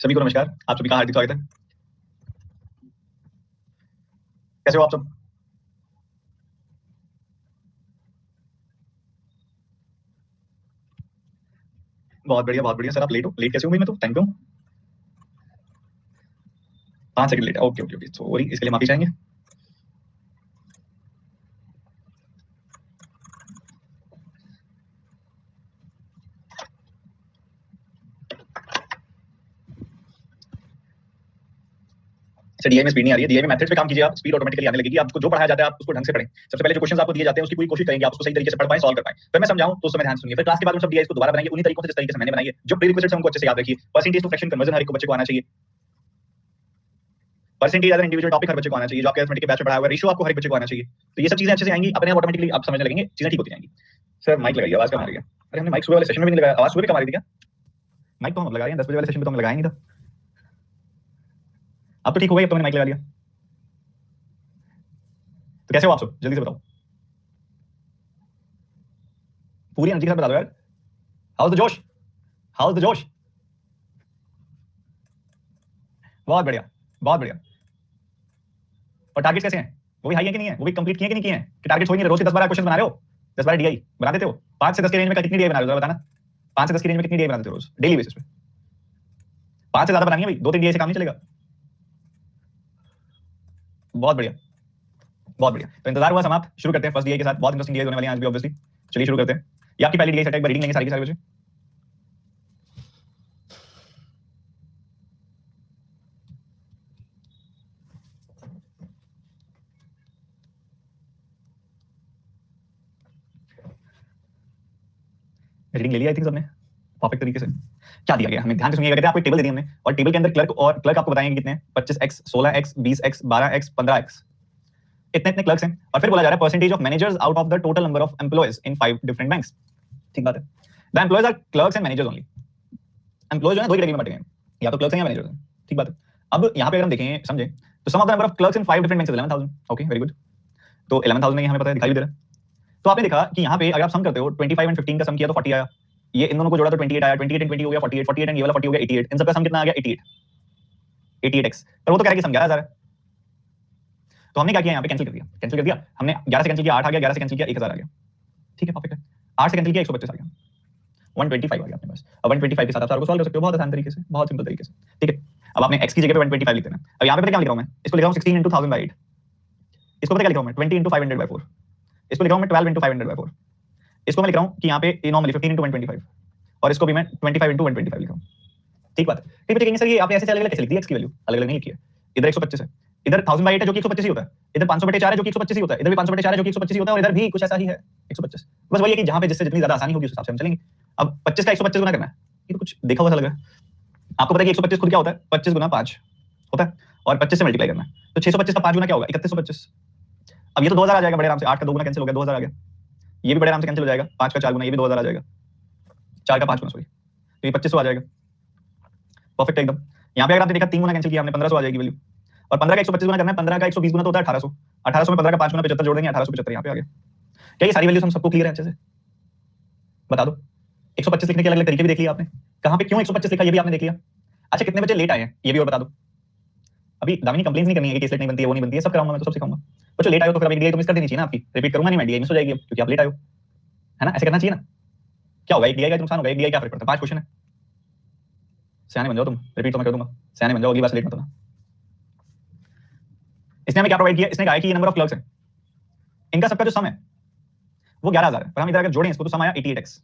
सभी को नमस्कार। आप सभी का हार्दिक स्वागत है। कैसे हो आप सब? बहुत बढ़िया सर। आप लेट हो? लेट कैसे हो भाई? मैं तो टाइम पे हूँ। 5 सेकंड लेट है। ओके ओके ओके, सॉरी, इसके लिए माफी चाहेंगे। सर डीआई में स्पीड नहीं आ रही है। डीआई में मेथड्स पे काम कीजिए आप, स्पीड ऑटोमेटिकली आने लगेगी। आपको जो पढ़ाया जाता है आप उसको ढंग से पढ़ें। सबसे पहले जो क्वेश्चंस आपको दिए जाते हैं उसकी पूरी कोशिश करेंगे आप उसको सही तरीके से पढ़ पाएं, सॉल्व कर पाएं। फिर मैं समझाऊं तो उस समय ध्यान सुनिए। फिर क्लास के बाद हम सब डीआई को दोबारा बनाएंगे उन्हीं तरीकों से जिस तरीके से मैंने बनाई है। जो प्री रिक्विजिट्स हमको अच्छे से याद रखिए। परसेंटेज टू फ्रैक्शन कन्वर्जन हर एक बच्चे को आना चाहिए। परसेंटेज एज इंडिविजुअल टॉपिक हर बच्चे को आना चाहिए। जो आपके अरिथमेटिक के बैच में पढ़ाया हुआ रेशियो आपको हर एक बच्चे को आना चाहिए। तो ये सब चीजें अच्छे से आएंगी, अपने आप ऑटोमेटिकली आप समझने लगेंगे, चीजें ठीक होती जाएंगी। सर माइक लगाइए, आवाज कम आ रही है। अरे हमने माइक सुबह वाले सेशन में भी नहीं लगाया। आवाज सुबह भी कम आ रही थी क्या? माइक तो हम लगा रहे हैं 10 बजे वाले सेशन में, तो हम लगाया नहीं था। अब तो ठीक हो गई, अब तो मैंने माइक लगा दिया। तो कैसे हो आप सब? जल्दी से बताओ, पूरी एनर्जी के साथ बता दो यार। हाउस द जोश, हाउस द जोश। बहुत बढ़िया, बहुत बढ़िया। और टारगेट्स कैसे हैं? वो भी हाई है कि नहीं है? वो भी कंप्लीट किए कि नहीं किए हैं? कि टारगेट्स हो ही नहीं रहे? रोज के 10-12 क्वेश्चन बना रहे हो? 10-12 डीआई बना देते हो? 5 से 10 के रेंज में कितनी डीआई बना रहे हो बताना। 5 से 10 के रेंज में कितनी डीआई बना देते हो रोज डेली बेसिस पे? 5 से ज्यादा बनानी है भाई, 2-3 डीआई से काम नहीं चलेगा। बहुत बढ़िया, बहुत बढ़िया। तो इंतजार हुआ समाप्त, शुरू करते हैं फर्स्ट डीआई के साथ। बहुत इंटरेस्टिंग डीआई होने वाली है आज भी ऑब्वियसली। चलिए शुरू करते हैं। ये आपकी पहली डीआई सेट है, एक बार रीडिंग लेंगे सारी की सारी बच्चे। रीडिंग ले लिया आई थिंक सबने परफेक्ट तरीके से। क्या दिया गया हमें, ध्यान से सुनिएगा। कहते हैं आपको एक टेबल दे दी हमने और टेबल के अंदर क्लर्क आपको बताएंगे कितने हैं। 25x, 16x, 20x, 12x, 15x, इतने इतने क्लर्क्स हैं। और फिर बोला जा रहा है percentage of managers out of the total number of employees in 5 different banks. ठीक बात है। The employees are clerks and managers only. Employees जो है दो ही कैटेगरी में बांटे गए हैं, या तो क्लर्क्स हैं या मैनेजर्स हैं। ठीक बात है। अब यहाँ पे अगर हम देखें समझे तो sum of the number of clerks in 5 different banks is 11,000। Okay very good. तो 11,000 ये हमें पता है, दिखाई भी दे रहा है। तो आपने देखा कि यहाँ पे अगर आप सम करते हो 25 एंड 15 का सम किया तो 40 आया। ये इन दोनों को जोड़ा तो 28 आया। 28 एंड 20 हो गया 48, 48 एंड ये वाला 40 हो गया 88। इन सबका सम कितना आ गया? 88, 88x। पर वो तो कह रहा है कि सम 11,000 है। तो हमने क्या किया, यहाँ पे कैंसिल कर दिया। कैंसिल कर दिया हमने, 11 से कैंसिल किया 8 आ गया, 11 से कैंसिल किया 1000 आ गया। ठीक है परफेक्ट है। 8 से कैंसिल किया 125 आ गया, 125 आ गया अपने पास। अब 125 के साथ आप सारे को सॉल्व कर सकते हो बहुत आसान तरीके से, बहुत सिंपल तरीके से। ठीक है। अब आपने x की जगह पे 125 लिख देना। अब यहाँ पे पता क्या लिख रहा हूँ मैं? इसको लिख रहा हूँ 16 into 1000 by 8। इसको पता क्या लिख रहा हूँ मैं? 20 into 500 by 4। इसको लिख रहा हूँ मैं 12 into 500 by 4। इसको मैं लिख रहा हूँ कि यहाँ पे नॉर्मली 15 into 125, और इसको भी मैं 25 into 125 लिख रहा हूँ। ठीक बात है। फिर बच्चे कहेंगे सर ये आपने ऐसे अलग अलग कैसे लिख दी x की वैल्यू? अलग अलग नहीं लिखी है। इधर 125 है, इधर 1000 by 8 है जो कि 125 ही होता है, इधर 500/4 है जो कि 125 ही होता है, इधर भी 500/4 है जो कि 125 ही होता है, और इधर भी कुछ ऐसा ही है 125। बस वही है कि जहां पे जिससे जितनी ज्यादा आसानी होगी उस हिसाब से हम चलेंगे। अब 25 का 125 गुना करना है, ये तो कुछ देखा हुआ सा लग रहा है। आपको पता है कि 125 खुद क्या होता है? 25 गुना 5 होता है, और 25 से मल्टीप्लाई करना है। तो 625 का 5 गुना क्या होगा? 3125। अब ये तो 2000 आ जाएगा बड़े आराम से। 8 का 2 गुना कैंसिल हो गया, 2000 आ गया। ये भी बड़े आराम से कैंसिल हो जाएगा। 5 का 4 गुना, ये भी 2000 आ जाएगा। 4 का 5 गुना, सॉरी, तो ये 2500 आ जाएगा। परफेक्ट एकदम। यहाँ पे अगर आपने देखा 3 गुना कैंसिल किया हमने, 1500 आ जाएगी वैल्यू। और 15 का 125 गुना करना है, 15 का 120 गुना तो होता है 1800। 1800 में 15 का 5 गुना 75 जोड़ देंगे, 1875 यहाँ पे आ गया। क्या ये सारी वैल्यूज हम सबको क्लियर है अच्छे से? बता दो। 125 लिखने के अलग अलग तरीके भी देख लिया आपने, कहाँ पे क्यों 125 लिखा ये भी आपने देख लिया। अच्छा कितने बच्चे लेट आए हैं ये भी और बता दो। अभी दामिनी कंप्लेंट नहीं करनी है कि केसलेट नहीं बनती है, वो नहीं बनती है, सब कराऊंगा मैं, तो सब सिखाऊंगा। बच्चों लेट आए हो तो फिर डीआई तो मिस कर देनी चाहिए ना आपकी। रिपीट करूंगा नहीं मैं, डीआई मिस हो जाएगी अब, क्योंकि आप लेट आए हो, है ना? ऐसे करना चाहिए ना। क्या होगा, एक डीआई का नुकसान होगा, एक डीआई क्या फर्क पड़ता है? 5 क्वेश्चन है, सियाने बन जाओ तुम। रिपीट तो मैं कर दूंगा, सियाने बन जाओ, अगली बार से लेट मत होना। इसने हमें क्या प्रोवाइड किया? इसने कहा कि ये नंबर ऑफ क्लर्क्स है, इनका सबका जो सम है वो 11,000 है, पर हम इधर अगर जोड़ें इसको तो सम आया 88x।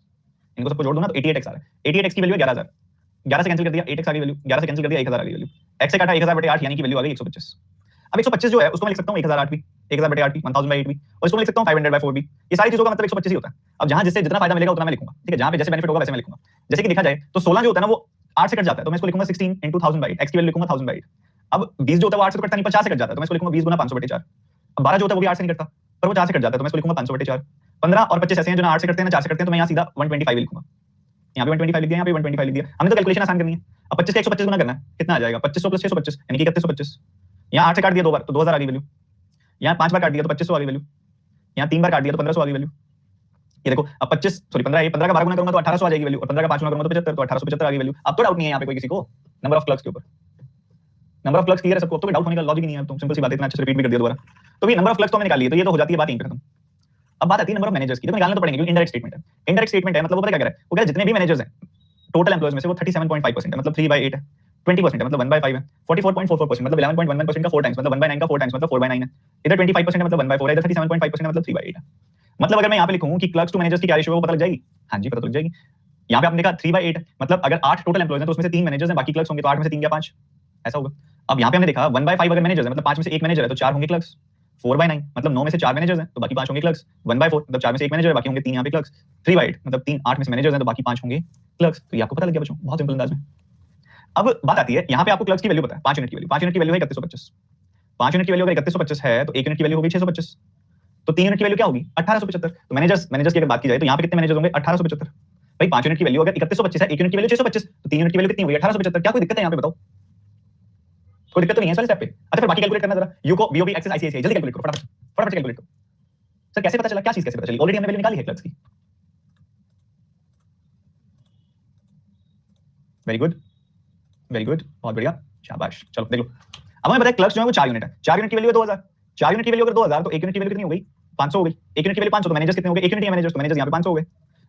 इनको सबको जोड़ दूं ना तो 88x आ रहा है। 88x की वैल्यू है 11,000। 11 से कैंसिल कर दिया 8x आ गई वैल्यू, 11 से कैंसिल कर दिया 1000 आ गई वैल्यू। x से काटा 1000/8 यानी कि वैल्यू आ गई 125। अब 125 जो है उसको मैं लिख सकता हूं 1008 भी, 1000/8 भी, 1000/8 भी, और इसको मैं लिख सकता हूं 500/4 भी। ये सारी चीजों का मतलब 125 ही होता है। अब जहां जिससे जितना फायदा मिलेगा उतना मैं लिखूंगा। ठीक है, जहां पे जैसे बेनिफिट होगा वैसे मैं लिखूंगा। जैसे कि देखा जाए तो 16 जो होता है ना वो 8 से कट जाता है, तो मैं इसको लिखूंगा 16 into 1000/8। x की वैल्यू लिखूंगा 1000/8। अब 20 जो होता है वो 8 से तो कटता नहीं, 50 से कट जाता है, तो मैं इसको लिखूंगा 20 गुना 500/4। अब 12 जो होता है वो भी 8 से नहीं कटता, पर वो 4 से कट जाता है, तो मैं इसको लिखूंगा 500/4। 15 और 25 ऐसे हैं जो ना 8 से कटते हैं ना 4 से कटते हैं, तो मैं यहाँ सीधा 125 लिखूंगा। यहाँ पे 125 लिख दिया, यहाँ पे 125 लिख दिया। हमने तो कैलकुलेशन आसान करनी है। अब 25 का 125 गुना करना है, कितना आ जाएगा? 2500 + 625 यानी कि 3125। यहाँ 8 से काट दिया 2 बार तो 2000 आ गई वैल्यू। यहाँ 5 बार काट दिया तो 2500 आ गई वैल्यू। यहाँ 3 बार काट दिया तो 1500 आ गई वैल्यू। ये देखो अब 15 का 12 गुना करूंगा तो 1800 आ जाएगी वैल्यू, और 15 का 5 गुना करूंगा तो 75, तो 1875 आ गई वैल्यू। अब तो डाउट नहीं है यहाँ पे कोई किसी को नंबर ऑफ क्लर्क्स के ऊपर। नंबर ऑफ क्लर्क्स क्लियर है सबको, अब तो कोई डाउट होने का लॉजिक ही नहीं है। तुम सिंपल सी बात है, इतना अच्छे से रिपीट भी कर दिया दोबारा। तो ये नंबर ऑफ क्लर्क्स तो हमने निकाल ली, तो ये तो हो जाती है बात यहीं पे खत्म। अब बात आती है नंबर ऑफ मैनेजर्स की, तो निकालना तो पड़ेंगे क्योंकि इनडायरेक्ट स्टेटमेंट है। इनडायरेक्ट स्टेटमेंट है मतलब वो पता क्या कह रहा है, वो कह रहा है जितने भी मैनेजर्स हैं टोटल एम्प्लॉयज में से वो 37.5% है, मतलब 3/8 है। 20% है मतलब 1/5 है। 44.44% मतलब 11.11% का 4 टाइम्स, मतलब 1/9 का 4 टाइम्स मतलब 4/9 है। इधर 25% है मतलब 1/4 है, इधर 37.5% है मतलब 3/8 है। मतलब अगर मैं यहाँ पे लिखूं कि क्लर्क्स टू मैनेजर्स की क्या रेशियो है वो पता लग जाएगी। हाँ जी पता लग जाएगी। यहाँ पे आपने कहा 3/8 है, मतलब अगर 8 टोटल एम्प्लॉयज हैं तो उसमें से 3 मैनेजर्स हैं, बाकी क्लर्क्स होंगे, तो 8 में से 3 या 5 ऐसा होगा। अब यहाँ पे हमने देखा 1/5 अगर मैनेजर्स है मतलब 5 में से 1 मैनेजर है तो 4 होंगे क्लर्क्स। 4/9 मतलब 9 में से 4 मैनेजर्स हैं तो बाकी 5 होंगे क्लर्क्स। 1/4 मतलब 4 में से 1 मैनेजर है, बाकी होंगे 3 यहाँ पे क्लर्क्स। 3/8 मतलब 3 8 में से मैनेजर्स हैं तो बाकी 5 होंगे क्लर्क्स। तो ये आपको पता लग गया बच्चों, बहुत सिंपल अंदाज में। अब बात आती है यहाँ पे आपको क्लर्क्स की वैल्यू पता है, 5 यूनिट की वैल्यू। 5 यूनिट की वैल्यू है 3125। 5 यूनिट की वैल्यू अगर 3125 है तो 1 यूनिट की वैल्यू होगी 625। तो 3 यूनिट की वैल्यू क्या होगी 1875। तो मैनेजर्स की अगर बात की जाए तो यहाँ पे कितने मैनेजर्स होंगे 1875। भाई 5 यूनिट की वैल्यू अगर 3125 है, 1 यूनिट की वैल्यू 625, तो 3 यूनिट की वैल्यू कितनी होगी 1875। क्या कोई दिक्कत है यहाँ पे बताओ? कोई दिक्कत तो नहीं है इस वाले स्टेप पे? अच्छा फिर बाकी कैलकुलेट करना जरा, यू को बीओबी एक्सेस आईसीआईसीआई जल्दी कैलकुलेट करो फटाफट फटाफट कैलकुलेट करो। सर कैसे पता चला, क्या चीज कैसे पता चली? ऑलरेडी हमने वैल्यू निकाली है क्लर्क्स की। वेरी गुड वेरी गुड, बहुत बढ़िया, शाबाश। चलो देख लो, अब हमें पता है क्लर्क्स जो है वो 4 यूनिट है। 4 यूनिट की वैल्यू है 2000। 4 यूनिट की वैल्यू अगर 2000 तो 1 यूनिट की वैल्यू कितनी हो गई 500 हो गई। 1 यूनिट की वैल्यू 500 तो मैनेजर्स कितने हो गए, 1 यूनिट है मैनेजर्स, तो मैनेजर्स यहाँ पे 500 हो गए।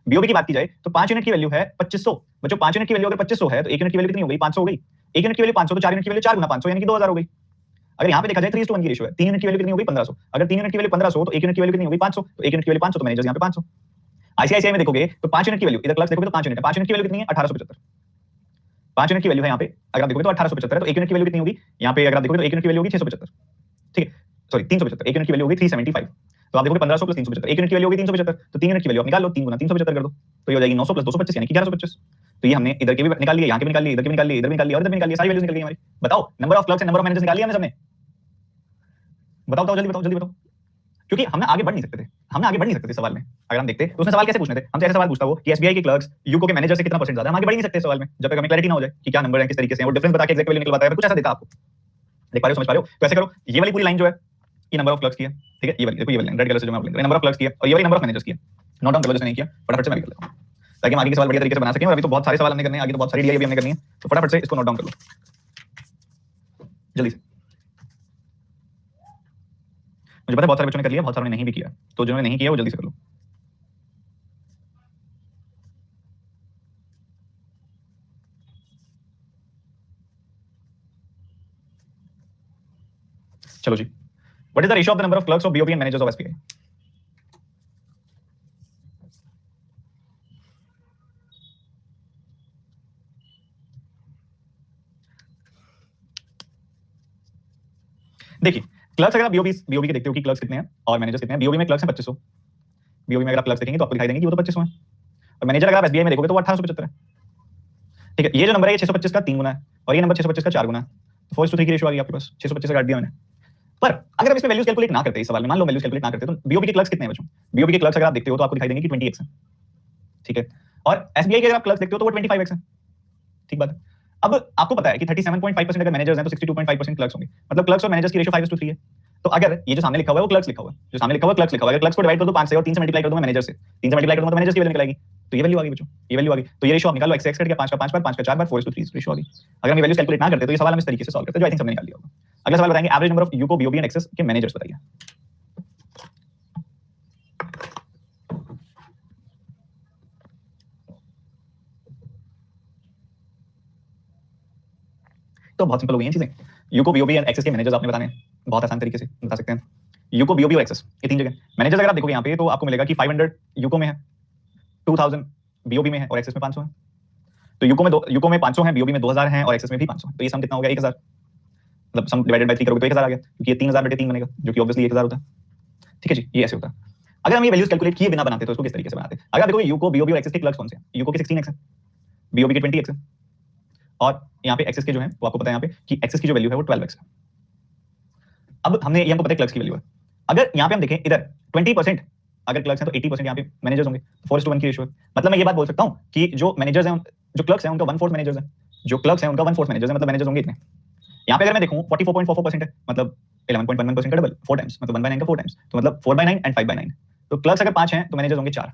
बीओबी की बात की जाए तो 5 यूनिट की वैल्यू है 2500। बच्चों 5 यूनिट की वैल्यू अगर 2500 है तो 1 यूनिट की वैल्यू कितनी हो गई 500 हो गई। 1 यूनिट की वैल्यू 500 तो 4 यूनिट की वैल्यू 4 गुना 500 यानी कि 2000 हो गई। अगर यहाँ पे देखा जाए 3:1 की रेशियो है, 3 यूनिट की वैल्यू कितनी हो गई 1500। अगर 3 यूनिट की वैल्यू 1500 तो 1 यूनिट की वैल्यू कितनी हो गई 500, तो 1 यूनिट की वैल्यू 500 तो मैनेजर्स यहाँ पे 500। आईसीआईसीआई में देखोगे तो 5 यूनिट की वैल्यू, इधर क्लर्क्स देखोगे तो 5 यूनिट है, 5 यूनिट की वैल्यू कितनी है 1875। 5 यूनिट की वैल्यू है यहाँ पे अगर आप देखोगे तो 1875 है, तो 1 यूनिट की वैल्यू कितनी होगी यहाँ पे अगर आप देखोगे तो 1 यूनिट की वैल्यू होगी 675। ठीक है सॉरी 375। 1 यूनिट की वैल्यू होगी 375। तो आप देखोगे 1500 प्लस 375, 1 यूनिट की वैल्यू होगी 375। तो 3 यूनिट की वैल्यू आप निकाल लो, 3 गुना 375 कर दो, तो ये हो जाएगी 900 प्लस 225 यानी कि 1125। तो ये हमने इधर की भी निकाल लिया, यहाँ की भी निकाल ली, इधर की भी निकाल ली, इधर भी निकाल लिया और इधर भी निकाल लिया, सारी वैल्यूज निकल गई हमारी। बताओ number of clerks and number of managers निकाल लिया हमने सबने। बताओ बताओ जल्दी बताओ जल्दी बताओ, क्योंकि हमने आगे बढ़ नहीं सकते थे, हमने आगे बढ़ नहीं सकते थे सवाल में। अगर हम देखते तो उसने सवाल कैसे पूछने थे, हमसे ऐसे सवाल पूछता वो कि एसबीआई के क्लर्क्स यूको के मैनेजर से कितना परसेंट ज्यादा, हम आगे बढ़ ही नहीं सकते सवाल में जब तक हमें क्लैरिटी ना हो जाए कि क्या नंबर है किस तरीके से वो डिफरेंस बता के एग्जैक्ट वैल्यू निकलवाता है, कुछ ऐसा देता आपको। देख पा रहे हो, समझ पा रहे हो? तो ऐसे करो, ये वाली पूरी लाइन जो है ये नंबर ऑफ क्लर्क्स की है, ठीक है, ये वाली देखो, ये वाली रेड कलर से जो मैं लिख रहा हूं नंबर ऑफ क्लर्क्स की है, और ये वाली नंबर ऑफ मैनेजर्स की है। नोट डाउन कर लो जिसने नहीं किया, फटाफट से मैं भी कर लेता हूं ताकि हम आगे के सवाल बढ़िया तरीके से बना सकें। और अभी तो बहुत सारे सवाल हमने करने हैं, आगे तो बहुत सारी डीआई भी हमने करनी है, तो फटाफट से इसको नोट डाउन कर लो जल्दी से। मुझे पता है बहुत सारे बच्चों ने कर लिया, बहुत सारों ने नहीं भी किया, तो जिन्होंने नहीं किया वो जल्दी से कर लो। चलो जी, what is the ratio of the number of clerks of BOB and managers of SBI? देखिए क्लर्क्स अगर आप बीओबी के देखते हो कि क्लर्क्स कितने हैं और मैनेजर्स कितने हैं। बीओबी में क्लर्क्स हैं 2500। बीओबी में अगर आप क्लर्क्स देखेंगे तो आपको दिखाई देंगे कि वो तो 2500 हैं, और मैनेजर अगर आप एसबीआई में देखोगे तो वो 1875 है। ठीक है, ये जो नंबर है ये 625 का 3 गुना है और ये नंबर 625 का 4 गुना है, तो 4:3 की रेशियो आ गई आपके पास, 625 से काट दिया मैंने। पर अगर हम इसमें वैल्यूज कैलकुलेट ना करते इस सवाल में, मान लो वैल्यूज कैलकुलेट ना करते तो बीओबी के क्लर्क्स कितने हैं बच्चों? बीओबी के क्लर्क्स अगर आप देखते हो तो आपको दिखाई देंगे कि 20x हैं, ठीक है, और एसबीआई के अगर आप क्लर्क्स देखते हो तो वो 25x हैं। ठीक बात है। अब आपको पता है कि 37.5% अगर मैनेजर्स हैं तो 62.5% क्लर्क्स होंगे, मतलब क्लर्क्स और मैनेजर्स की रेशियो 5:3 है। तो अगर ये जो सामने लिखा हुआ है वो क्लर्क्स लिखा हुआ है, जो सामने लिखा हुआ है क्लर्क्स लिखा हुआ है, अगर क्लर्क्स को डिवाइड कर दो 5 से और 3 से मल्टीप्लाई कर दो मैं मैनेजर से, 3 से मल्टीप्लाई कर दूंगा तो मैनेजर्स की वैल्यू निकल आएगी। तो ये वैल्यू आ गई बच्चों, ये वैल्यू आ गई। तो ये रेशियो आप निकाल लो, x कट गया 5 का 5 बार, 5 का 4 बार, 4:3 रेशियो आ गई। अगर हम ये वैल्यूज कैलकुलेट ना करते तो ये सवाल हम इस तरीके से सॉल्व करते, जो आई थिंक सबने निकाल लिया होगा। अगला सवाल बताएंगे average number of UCO BOB and Axis के मैनेजर्स बताइए। तो बहुत सिंपल हो गई हैं चीजें। यूको बीओबी एंड एक्सेस के मैनेजर्स आपने बताने हैं, बहुत आसान तरीके से बता सकते हैं। यूको बीओबी और एक्सेस ये 3 जगह मैनेजर्स अगर आप देखोगे यहाँ पे तो आपको मिलेगा कि 500 यूको में है, 2000 बीओबी में है और एक्सेस में 500 है। तो यूको में 500 है, बीओबी में 2000 है और एक्सेस में भी 500 है। तो ये सम कितना हो गया 1000, मतलब सम डिवाइडेड बाय 3 करोगे तो 1000 आ गया, क्योंकि ये 3000/3 बनेगा जो कि ऑब्वियसली 1000 होता है। ठीक है जी, ये ऐसे होता है। अगर हम ये वैल्यूज कैलकुलेट किए बिना बनाते तो इसको किस तरीके से बनाते? अगर आप देखो यूको बीओबी और एक्सेस के क्लर्क्स कौन से हैं? यूको के 16x है, बीओबी के 20x है, और यहाँ पे एक्सेस के जो है वो आपको पता है यहाँ पे कि एक्सेस की जो वैल्यू है वो 12x है। अब हमने ये हमको पता है क्लर्क्स की वैल्यू है। अगर यहाँ पे हम देखें इधर 20% अगर क्लर्क्स हैं तो 80% यहाँ पे मैनेजर्स होंगे, 4:1 की रेशियो है। मतलब मैं ये बात बोल सकता हूँ कि जो मैनेजर्स हैं जो क्लर्क्स हैं उनका 1/4 मैनेजर्स है, जो क्लर्क्स हैं उनका 1/4 मैनेजर्स है, मतलब मैनेजर्स होंगे इतने। यहाँ पे अगर मैं देखूं 44.44% है, मतलब 11.11% का डबल 4 टाइम्स, मतलब 1/9 का 4 टाइम्स, तो मतलब 4/9 एंड 5/9। तो क्लर्क्स अगर 5 हैं तो मैनेजर्स होंगे 4।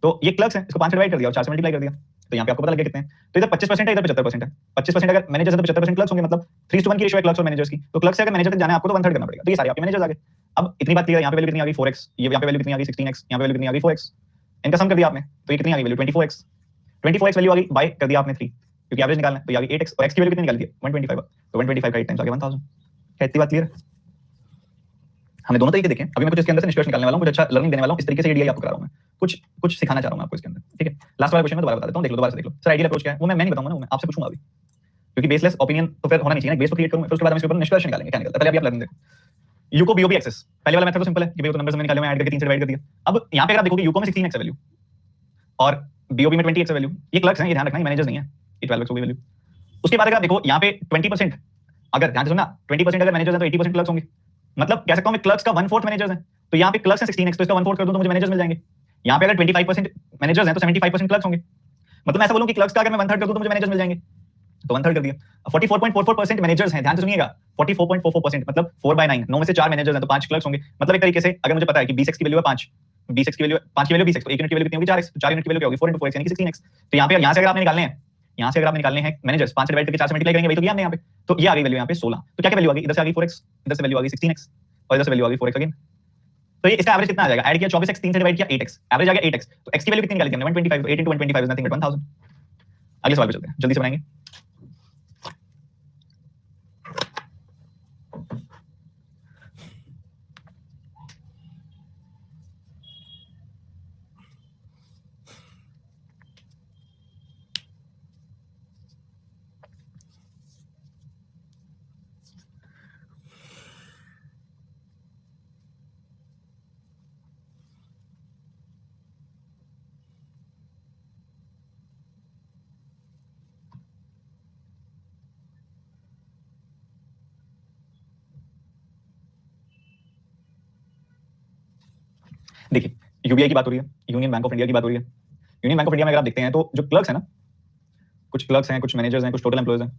तो ये क्लर्क्स हैं, इसको 5 से डिवाइड कर दिया और 4 से मल्टीप्लाई कर दिया, तो यहाँ पे आपको पता लग गया कितने हैं। तो इधर 25% है, इधर 75% है। 25% अगर मैनेजर्स है तो 75% क्लर्क्स होंगे, मतलब 3:1 की रेशियो है क्लर्क्स और मैनेजर्स की। तो क्लर्क्स से अगर मैनेजर तक जाना है आपको तो 1/3 करना पड़ेगा। तो ये सारे आपके मैनेजर्स आ गए। अब इतनी बात क्लियर है, यहाँ पे वैल्यू कितनी आ गई 4x, ये यहाँ पे वैल्यू कितनी आ गई 16x, यहाँ पे वैल्यू कितनी आ गई 4x, इनका सम कर दिया आपने, तो ये कितनी आ गई वैल्यू 24x। 24x वैल्यू आ गई, बाय कर दिया आपने 3, क्योंकि एवरेज निकालना है, तो ये आ गई 8x और x की वैल्यू कितनी निकाल दी 125, तो 125 का 8 टाइम्स आ गया 1000। क्या इतनी बात क्लियर है? हमने दोनों तरीके देखे। अभी मैं कुछ इसके अंदर से निष्कर्ष निकालने वाला हूं, कुछ अच्छा लर्निंग देने वाला हूं, इस तरीके से ये आपको करा रहा हूं मैं, कुछ सिखाना चाह रहा हूं मैं आपको इसके अंदर, ठीक है। लास्ट वाला क्वेश्चन मैं दोबारा बता देता हूं, देख लो दोबारा से देख लो। सर आइडियल अप्रोच क्या है वो मैं नहीं बताऊंगा ना, वो मैं आपसे पूछूंगा अभी, क्योंकि बेसलेस ओपिनियन तो फिर होना नहीं चाहिए ना, बेस तो क्रिएट करूंगा, फिर उसके बाद हम इसके ऊपर निष्कर्ष निकालेंगे क्या निकलता है। पहले अभी आप लर्निंग देखो, u को bob एक्सेस, पहले वाला मेथड तो सिंपल है कि भाई वो तो नंबर्स मैंने निकाले, मैं ऐड करके 3 से डिवाइड कर दिया। अब यहां पे अगर आप देखोगे u को में 16x है वैल्यू और bob में 20x है वैल्यू, ये क्लर्क्स हैं, ये ध्यान रखना, ये मैनेजर्स नहीं है, ये 12x होगी वैल्यू। उसके बाद अगर आप देखो यहां पे 20%, अगर ध्यान से सुनना 20% अगर मैनेजर्स हैं तो 80% क्लर्क्स होंगे, मतलब कह सकता हूं मैं क्लर्क्स का 1/4 मैनेजर्स हैं, तो यहां पे क्लर्क्स हैं 16x, तो इसका 1/4 कर दूं तो मुझे मैनेजर्स मिल जाएंगे। यहां पे अगर 25% मैनेजर्स हैं तो 75% क्लर्क्स होंगे, मतलब मैं ऐसा बोलूं कि क्लर्क्स का अगर मैं 1/3 कर दूं तो मुझे मैनेजर्स मिल जाएंगे, तो 1/3 कर दिया। 44.44% मैनेजर्स हैं, ध्यान से सुनिएगा, 44.44% मतलब 4/9, 9 में से 4 मैनेजर्स हैं तो 5 क्लर्क्स होंगे। मतलब एक तरीके से अगर मुझे पता है कि 20x की वैल्यू है 5, 20x की वैल्यू 5 की वैल्यू 20x, तो 1 यूनिट की वैल्यू कितनी होगी 4x, तो 4 यूनिट की वैल्यू क्या होगी 4 × 4x यानी कि 16x। तो यहां पे यहां से अगर आपने निकालने हैं, यहां से अगर आपने निकालने हैं मैनेजर्स 5 से डिवाइड करके 4 से मल्टीप्लाई करेंगे, वही तो किया हमने यहां पे, तो ये आ गई वैल्यू यहां पे 16। तो क्या क्या वैल्यू आ गई, इधर से आ गई 4x, इधर से वैल्यू आ गई 16x और इधर से वैल्यू आ गई 4x अगेन। तो ये इसका एवरेज कितना आ जाएगा, ऐड किया 24x, 3 से डिवाइड किया 8x, एवरेज आ गया 8x। तो x की वैल्यू कितनी निकाली थी हमने 125, तो 8 × 125 इज नथिंग बट 1000। अगले सवाल पे चलते हैं, जल्दी से बनाएंगे। देखिए यूबीआई की बात हो रही है, यूनियन बैंक ऑफ इंडिया की बात हो रही है। यूनियन बैंक ऑफ इंडिया में अगर आप देखते हैं तो जो क्लर्क्स हैं ना, कुछ क्लर्क्स हैं, कुछ मैनेजर्स हैं, कुछ टोटल एम्प्लॉयज हैं।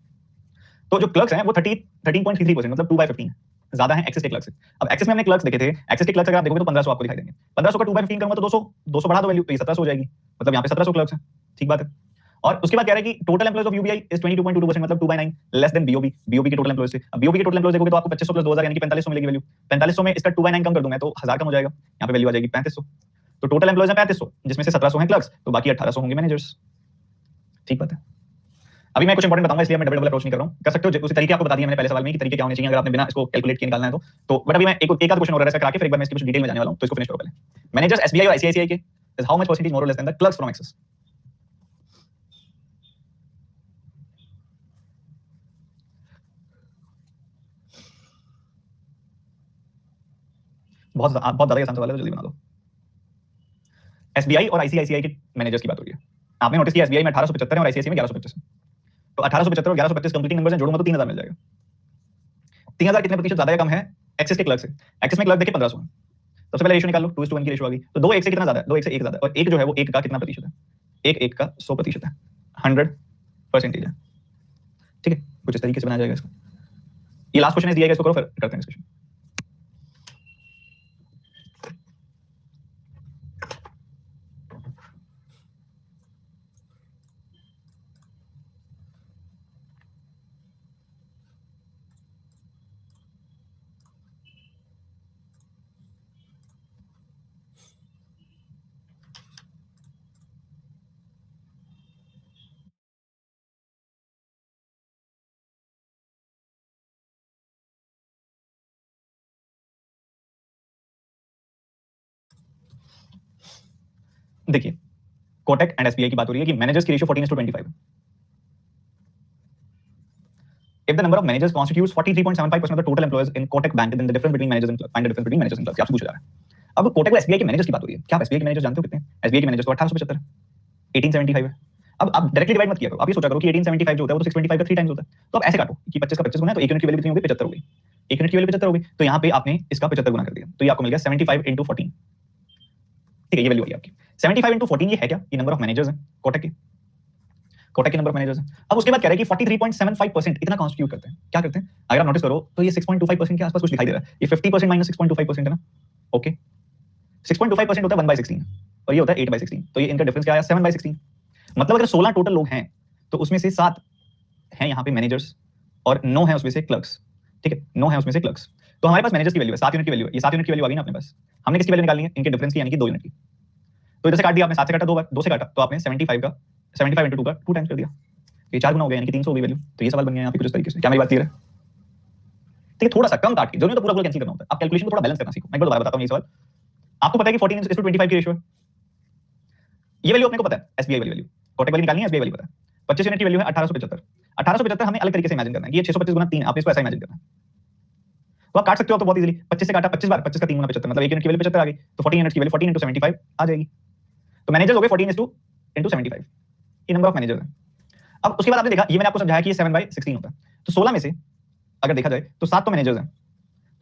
तो जो क्लर्क्स हैं वो 13.33% मतलब 2/15 ज्यादा है एक्सेस के क्लर्क्स से। अब एक्सेस में हमने क्लर्क्स देखे थे, एक्सेस के क्लर्क्स अगर आप देखोगे तो 1500 आपको दिखाई देंगे। 1500 का 2/15 करूंगा तो 200 बढ़ा दो वैल्यू, तो ये 1700 हो जाएगी, मतलब यहाँ पे 1700 क्लर्क्स हैं, ठीक बात है। और उसके बाद कह रहा है कि total employees of UBI is 22.22% मतलब 2/9 लेस देन बीओबी, बीओबी के टोटल एम्प्लॉयज से। अब बीओबी के टोटल एम्प्लॉयज देखोगे तो आपको 2500 + 2000 यानी कि 4500 मिलेगी वैल्यू। 4500 में इसका 2/9 कम कर दूं मैं तो 1000 कम हो जाएगा, यहाँ पे वैल्यू आ जाएगी 3500। तो टोटल एम्प्लॉयज है 3500, जिसमें से 1700 हैं क्लर्क्स, तो बाकी 1800 होंगे मैनेजर्स, ठीक बात है। अभी मैं कुछ इंपॉर्टेंट बताऊंगा, इसलिए मैं डबल डबल अप्रोच नहीं कर रहा हूं, कर सकते हो उसी तरीके आपको बता दिया मैंने पहले सवाल में कि तरीके क्या होने चाहिए अगर आपने बिना इसको कैलकुलेट किए निकालना है तो बट अभी मैं एक आध क्वेश्चन और है करा के फिर एक बार मैं इसकी कुछ डिटेल में जाने वाला हूं, तो इसको फिनिश करो पहले। मैनेजर्स एसबीआई और आईसीआईसीआई के is how much percentage more और less than the clerks from Axis. बहुत ज्यादा आसान सवाल है, तो जल्दी बना दो। एसबीआई और आईसीआईसीआई के मैनेजर्स की बात हो रही है। आपने नोटिस किया एसबीआई में 1875 है और आईसीआईसीआई में 1125 है, तो 1875 और 1125 कंप्लीटिंग नंबर्स हैं, जोड़ूंगा तो 3000 मिल जाएगा। 3000 कितने प्रतिशत ज्यादा या कम है एक्सेस के क्लर्क से? एक्सेस में क्लर्क देखिए 1500 है, सबसे पहले रेशियो निकाल लो, 2:1 की रेशियो आ गई, तो 2 1 से कितना ज्यादा है, 2 1 से 1 ज्यादा है, और 1 जो है वो 1 का कितना प्रतिशत है, 1 1 का 100% है, 100% है, ठीक है। कुछ इस तरीके से बनाया जाएगा इसको। ये लास्ट क्वेश्चन है दिया गया, इसको करो फिर करते हैं डिस्कशन। देखिए कोटक एंड एसबीआई की बात हो रही है कि मैनेजर्स की रेशियो 14:25 है। If the number of managers constitutes 43.75% of the total employees in Kotak Bank, then the difference between managers and clerks, find the difference between managers and clerks. आपसे पूछा जा रहा है। अब कोटक और एसबीआई के मैनेजर्स की बात हो रही है, क्या आप एसबीआई के मैनेजर्स जानते हो कितने हैं? एसबीआई के मैनेजर्स तो 1875 है, 1875 है। अब आप डायरेक्टली डिवाइड मत किया करो, आप ये सोचा करो कि 1875 जो होता है वो तो 625 का 3 टाइम्स होता है, तो आप ऐसे काटो कि 25 का 25 गुना है, तो 1 यूनिट की वैल्यू कितनी हो गई 75 हो गई, 1 यूनिट की वैल्यू 75 हो गई, तो यहाँ पे आपने इसका 75 गुना कर दिया, तो ये आपको मिल गया 75 × 14, ठीक है। ये वैल्यू आई आपकी 75 × 14, ये है क्या, ये नंबर ऑफ मैनेजर्स हैं कोटक के, कोटक के नंबर ऑफ मैनेजर्स हैं। अब उसके बाद कह रहा है कि 43.75% इतना कॉन्स्टिट्यूट करते हैं, क्या करते हैं अगर आप नोटिस करो तो ये 6.25% के आसपास कुछ दिखाई दे रहा है, ये 50% - 6.25% है ना, ओके। 6.25% होता है 1/16, और ये होता है 8/16। तो ये इनका डिफरेंस क्या आया? 7/16। मतलब अगर 16 टोटल लोग हैं तो उसमें से 7 हैं यहाँ पे मैनेजर्स और 9 हैं उसमें से क्लर्क्स। ठीक है, 9 हैं उसमें से क्लर्क्स। तो हमारे पास मैनेजर्स की वैल्यू है, 7 यूनिट की वैल्यू है। ये 7 यूनिट की वैल्यू आ गई ना अपने पास। हमने किसकी वैल्यू निकालनी है? इनके डिफरेंस की, यानी कि 2 यूनिट की। तो इधर से काट दिया आपने, 7 से काटा 2 बार, 2 से काटा तो आपने 75 का 75 × 2 का 2 टाइम्स कर दिया। ये 4 गुना हो गया, यानी कि 300 हो गई वैल्यू। तो ये सवाल बन गया यहाँ पे कुछ इस तरीके से। क्या मेरी बात क्लियर है? ठीक है, थोड़ा सा कम काट के, जरूरी तो पूरा पूरा कैंसिल करना होता है। आप कैलकुलेशन को थोड़ा बैलेंस करना सीखो। मैं एक बार दोबारा बताता हूँ ये सवाल। आपको पता है कि 14:25 की रेशियो है। ये वैल्यू अपने को पता है, एसबीआई वाली वैल्यू। कोटक वाली निकालनी है, एसबीआई वाली पता है। 25 यूनिट की वैल्यू है 1875। 1875 हमें अलग तरीके से इमेजिन करना है कि ये 625 गुना 3 है, आपने इसको ऐसा इमेजिन करना है। तो आप काट सकते हो तो बहुत इजीली, 25 से काटा 25 बार, 25 का 3 गुना 75, मतलब 1 यूनिट की वैल्यू 75 आ गई। तो 14 यूनिट की वैल्यू 14 × 75 आ जाएगी। तो मैनेजर्स हो गए 14 × 75। ये नंबर ऑफ मैनेजर्स हैं। अब उसके बाद आपने देखा, ये मैंने आपको समझाया कि ये 7/16 होता है। तो 16 में से अगर देखा जाए तो 7 तो मैनेजर्स हैं,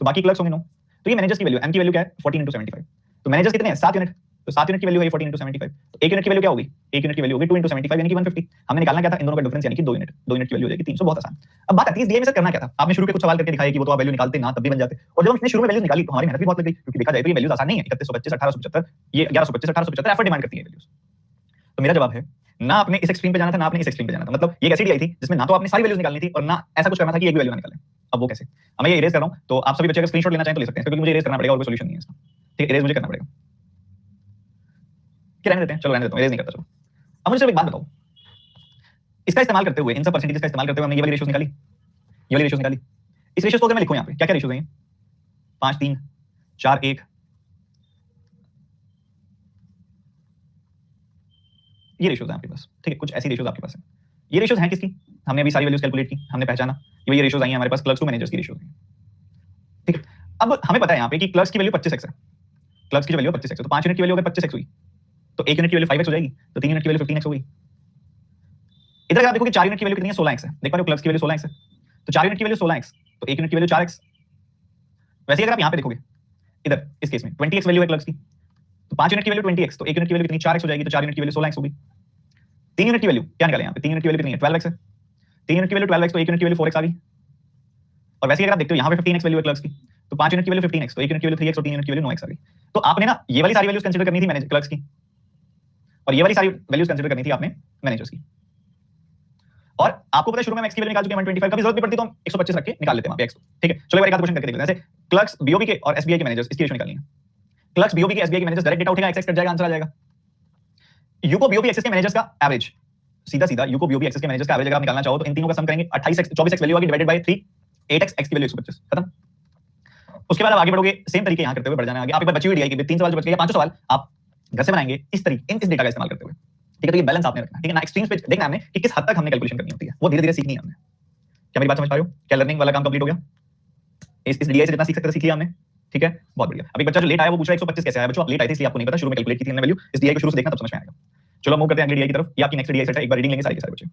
तो बाकी क्लर्क्स होंगे 9। तो ये मैनेजर्स की वैल्यू, एम की वैल्यू क्या है? 14 × 75। तो मैनेजर्स कितने हैं? 7 यूनिट। तो 7 यूनिट की वैल्यू है 14 × 75। तो 1 यूनिट की वैल्यू क्या होगी? 1 यूनिट की वैल्यू होगी 2 × 75, यानी कि 150। हमने निकालना क्या था? इन दोनों का डिफरेंस, यानी कि 2 यूनिट। 2 यूनिट की वैल्यू हो जाएगी 300। बहुत आसान। अब बात आती है, डीआई में सर करना क्या था? आपने शुरू के कुछ सवाल करके दिखाया कि वो तो आप वैल्यू निकालते ना तब भी बन जाते। और जब हमने शुरू में वैल्यूज निकाली तो हमारी मेहनत भी बहुत लग गई, क्योंकि देखा जाए तो ये वैल्यूज आसान नहीं है। 3125, 1875, ये 1125, 1875 एफर्ट डिमांड करती है वैल्यूज। तो मेरा जवाब है, ना आपने इस एक्सट्रीम पे जाना था, ना आपने इस एक्सट्रीम पे जाना था। मतलब ये एक ऐसी डीआई थी जिसमें ना तो आपने सारी वैल्यूज निकालनी थी और ना ऐसा कुछ करना था कि एक भी वैल्यू ना निकालें। अब वो कैसे? अब मैं ये इरेज कर रहा हूं, तो आप सभी बच्चे अगर स्क्रीनशॉट लेना चाहें तो ले सकते हैं, क्योंकि मुझे इरेज करना पड़ेगा और कोई सॉल्यूशन नहीं है इसका। ठीक है, इरेज मुझे करना पड़ेगा। क्या रहने देते हैं? चलो रहने देता हूं, इरेज नहीं करता। चलो अब मुझे सिर्फ एक बात बताओ, इसका इस्तेमाल करते हुए, इन सब परसेंटेज का इस्तेमाल करते हुए हमने ये वाली रेशियोज निकाली, ये वाली रेशियोज निकाली। इस रेशियोज को अगर मैं लिखूं यहाँ पे, क्या क्या रेशियोज हैं? 5 3 4 1, ये रेशियोज हैं आपके पास। ठीक है, कुछ ऐसी रेशियोज आपके पास है। ये रेशियोज हैं किसकी? हमने अभी सारी वैल्यूज कैलकुलेट की, हमने पहचाना ये रेशियोज आई हैं हमारे पास, क्लर्क्स टू मैनेजर्स की रेशियोज हैं। ठीक है, अब हमें पता है यहाँ पे कि क्लर्क्स की वैल्यू 25x है। क्लर्क्स की वैल्यू 25x है, तो 5 यूनिट की वैल्यू अगर 25x हुई तो 1 यूनिट की वैल्यू 5x हो जाएगी, तो 3 यूनिट की वैल्यू 15x हो गई। इधर अगर आप देखो कि 4 यूनिट की वैल्यू कितनी है? 16x है। देख पा रहे हो, क्लर्क्स की वैल्यू 16x है। तो 4 यूनिट की वैल्यू 16x, तो 1 यूनिट की वैल्यू 4x। वैसे ही अगर आप यहाँ पे देखोगे, इधर इस केस में 20x वैल्यू है क्लर्क्स की, तो 5 यूनिट की वैल्यू 20x, तो 1 यूनिट की वैल्यू कितनी? 4x हो जाएगी, तो 4 यूनिट की वैल्यू 16x होगी। 3 यूनिट की वैल्यू क्या निकालें यहाँ पे? 3 यूनिट की वैल्यू कितनी है? 12x है। 3 यूनिट की वैल्यू 12x, तो 1 यूनिट की वैल्यू 4x आ गई। और वैसे ही अगर आप देखते हो यहाँ पे 15x वैल्यू है क्लर्क्स की, तो 5 यूनिट की वैल्यू 15x, तो 1 यूनिट की वैल्यू 3x और 3 यूनिट की वैल्यू 9x आ गई। तो आपने ना ये वाली सारी वैल्यूज कंसीडर करनी थी मैनेजर क्लर्क्स की, और ये वाली सारी वैल्यूज कंसीडर करनी थी आपने मैनेजर्स की। और आपको पता है शुरू में x की वैल्यू निकाल चुके हैं 125, कभी जरूरत नहीं पड़ती तो हम 125 रख के निकाल लेते हैं वहां पे x को। ठीक है, चलो एक आध क्वेश्चन करके देख लेते हैं। जैसे क्लर्क्स बीओबी के और एसबीआई के मैनेजर्स, इसकी रेशियो निकालनी है। क्लर्क्स बीओबी के एसबीआई के मैनेजर्स, डायरेक्ट डेटा उठेगा, x कट जाएगा, आंसर आ जाएगा। यूको बीओबी एक्सेस के मैनेजर्स का एवरेज, सीधा सीधा यूको बीओबी एक्सेस के मैनेजर्स का एवरेज अगर आप निकालना चाहो तो इन तीनों का सम करेंगे, 28x 24x वैल्यू आएगी डिवाइडेड बाय 3, 8x, x की वैल्यू 125, खत्म। उसके बाद आप आगे बढ़ोगे, सेम तरीके यहां करते हुए बढ़ जाना है आगे। आपके पास बची हुई डीआई की 3 सवाल जो बच गए, 5 सवाल आप घर से बनाएंगे इस तरीके, इस डेटा का इस्तेमाल करते हुए। ठीक है, तो ये बैलेंस आपने रखना है। ठीक है ना, एक्सट्रीम्स पे देखना हमने कि किस हद तक हमने कैलकुलेशन करनी होती है, वो धीरे-धीरे सीखनी है हमने। क्या मेरी बात समझ पा रहे हो? क्या लर्निंग वाला काम कंप्लीट हो गया? इस डीआई से जितना सीख सकते थे सीख लिया हमने। ठीक है, बहुत बढ़िया। अब एक बच्चा जो लेट आया वो पूछ रहा है 125 कैसे आया? बच्चों आप लेट आए थे इसलिए आपको नहीं पता, शुरू में कैलकुलेट की थी हमने वैल्यू। इस डीआई को शुरू से देखना तब समझ में आएगा। चलो मूव करते हैं अगली डीआई की तरफ। ये आपकी नेक्स्ट डीआई सेट है, एक बार रीडिंग लेंगे सारे के सारे बच्चे।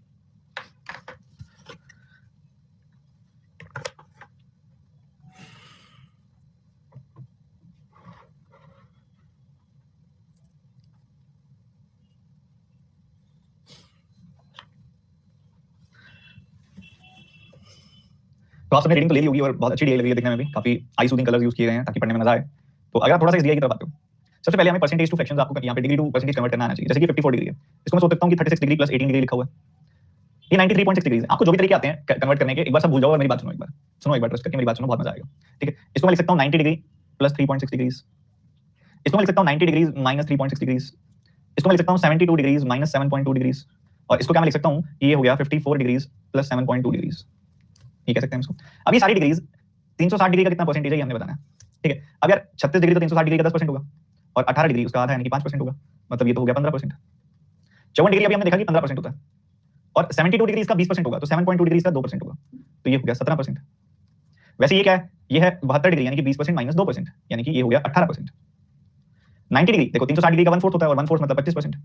तो आप सबने रीडिंग तो ले ली होगी और बहुत अच्छी डीआई लग रही है देखने में भी, काफी आई सूदिंग कलर्स यूज किए गए हैं ताकि पढ़ने में मजा आए। तो अगर आप थोड़ा सा इस डीआई की तरफ आते हो, सबसे पहले हमें परसेंटेज टू फ्रैक्शंस, आपको यहाँ पे डिग्री टू परसेंटेज कन्वर्ट करना आना चाहिए। जैसे कि 54 डिग्री है, इसको मैं सोच सकता हूँ कि 36 डिग्री प्लस 18 डिग्री लिखा हुआ है, ये 93.6 डिग्री है। आपको जो भी तरीके आते हैं कन्वर्ट करने के, एक बार सब भूल जाओ और मेरी बात सुनो, एक बार सुनो, एक बार ट्रस्ट करके मेरी बात सुनो, बहुत मजा आएगा। ठीक है, इसको मैं लिख सकता हूँ 90 डिग्री प्लस 3.6 डिग्री, इसको मैं लिख सकता हूँ 90 डिग्री माइनस 3.6 डिग्री, इसको मैं लिख सकता हूँ 72 डिग्री माइनस 7.2 डिग्री, और इसको क्या मैं लिख सकता हूँ, ये हो गया 54 डिग्री प्लस 7.2 डिग्री, ये कह सकते हैं इसको। अब ये सारी डिग्रीज 360 डिग्री का कितना परसेंटेज है ये हमने बताना है। ठीक है, अब यार 36 डिग्री तो 360 डिग्री का 10% होगा, और 18 डिग्री उसका आधा यानी कि 5% होगा, मतलब ये तो हो गया 15%। 54 डिग्री अभी हमने देखा कि 15% होता है, और 72 डिग्री इसका 20% होगा, तो 7.2 डिग्री इसका 2% होगा, तो ये हो गया 17%। वैसे ये क्या है? ये है 72 डिग्री यानी कि 20% माइनस 2%, यानी कि ये हो गया 18%। 90 डिग्री देखो, 360 डिग्री का 1/4 होता है, और 1/4 मतलब 25%,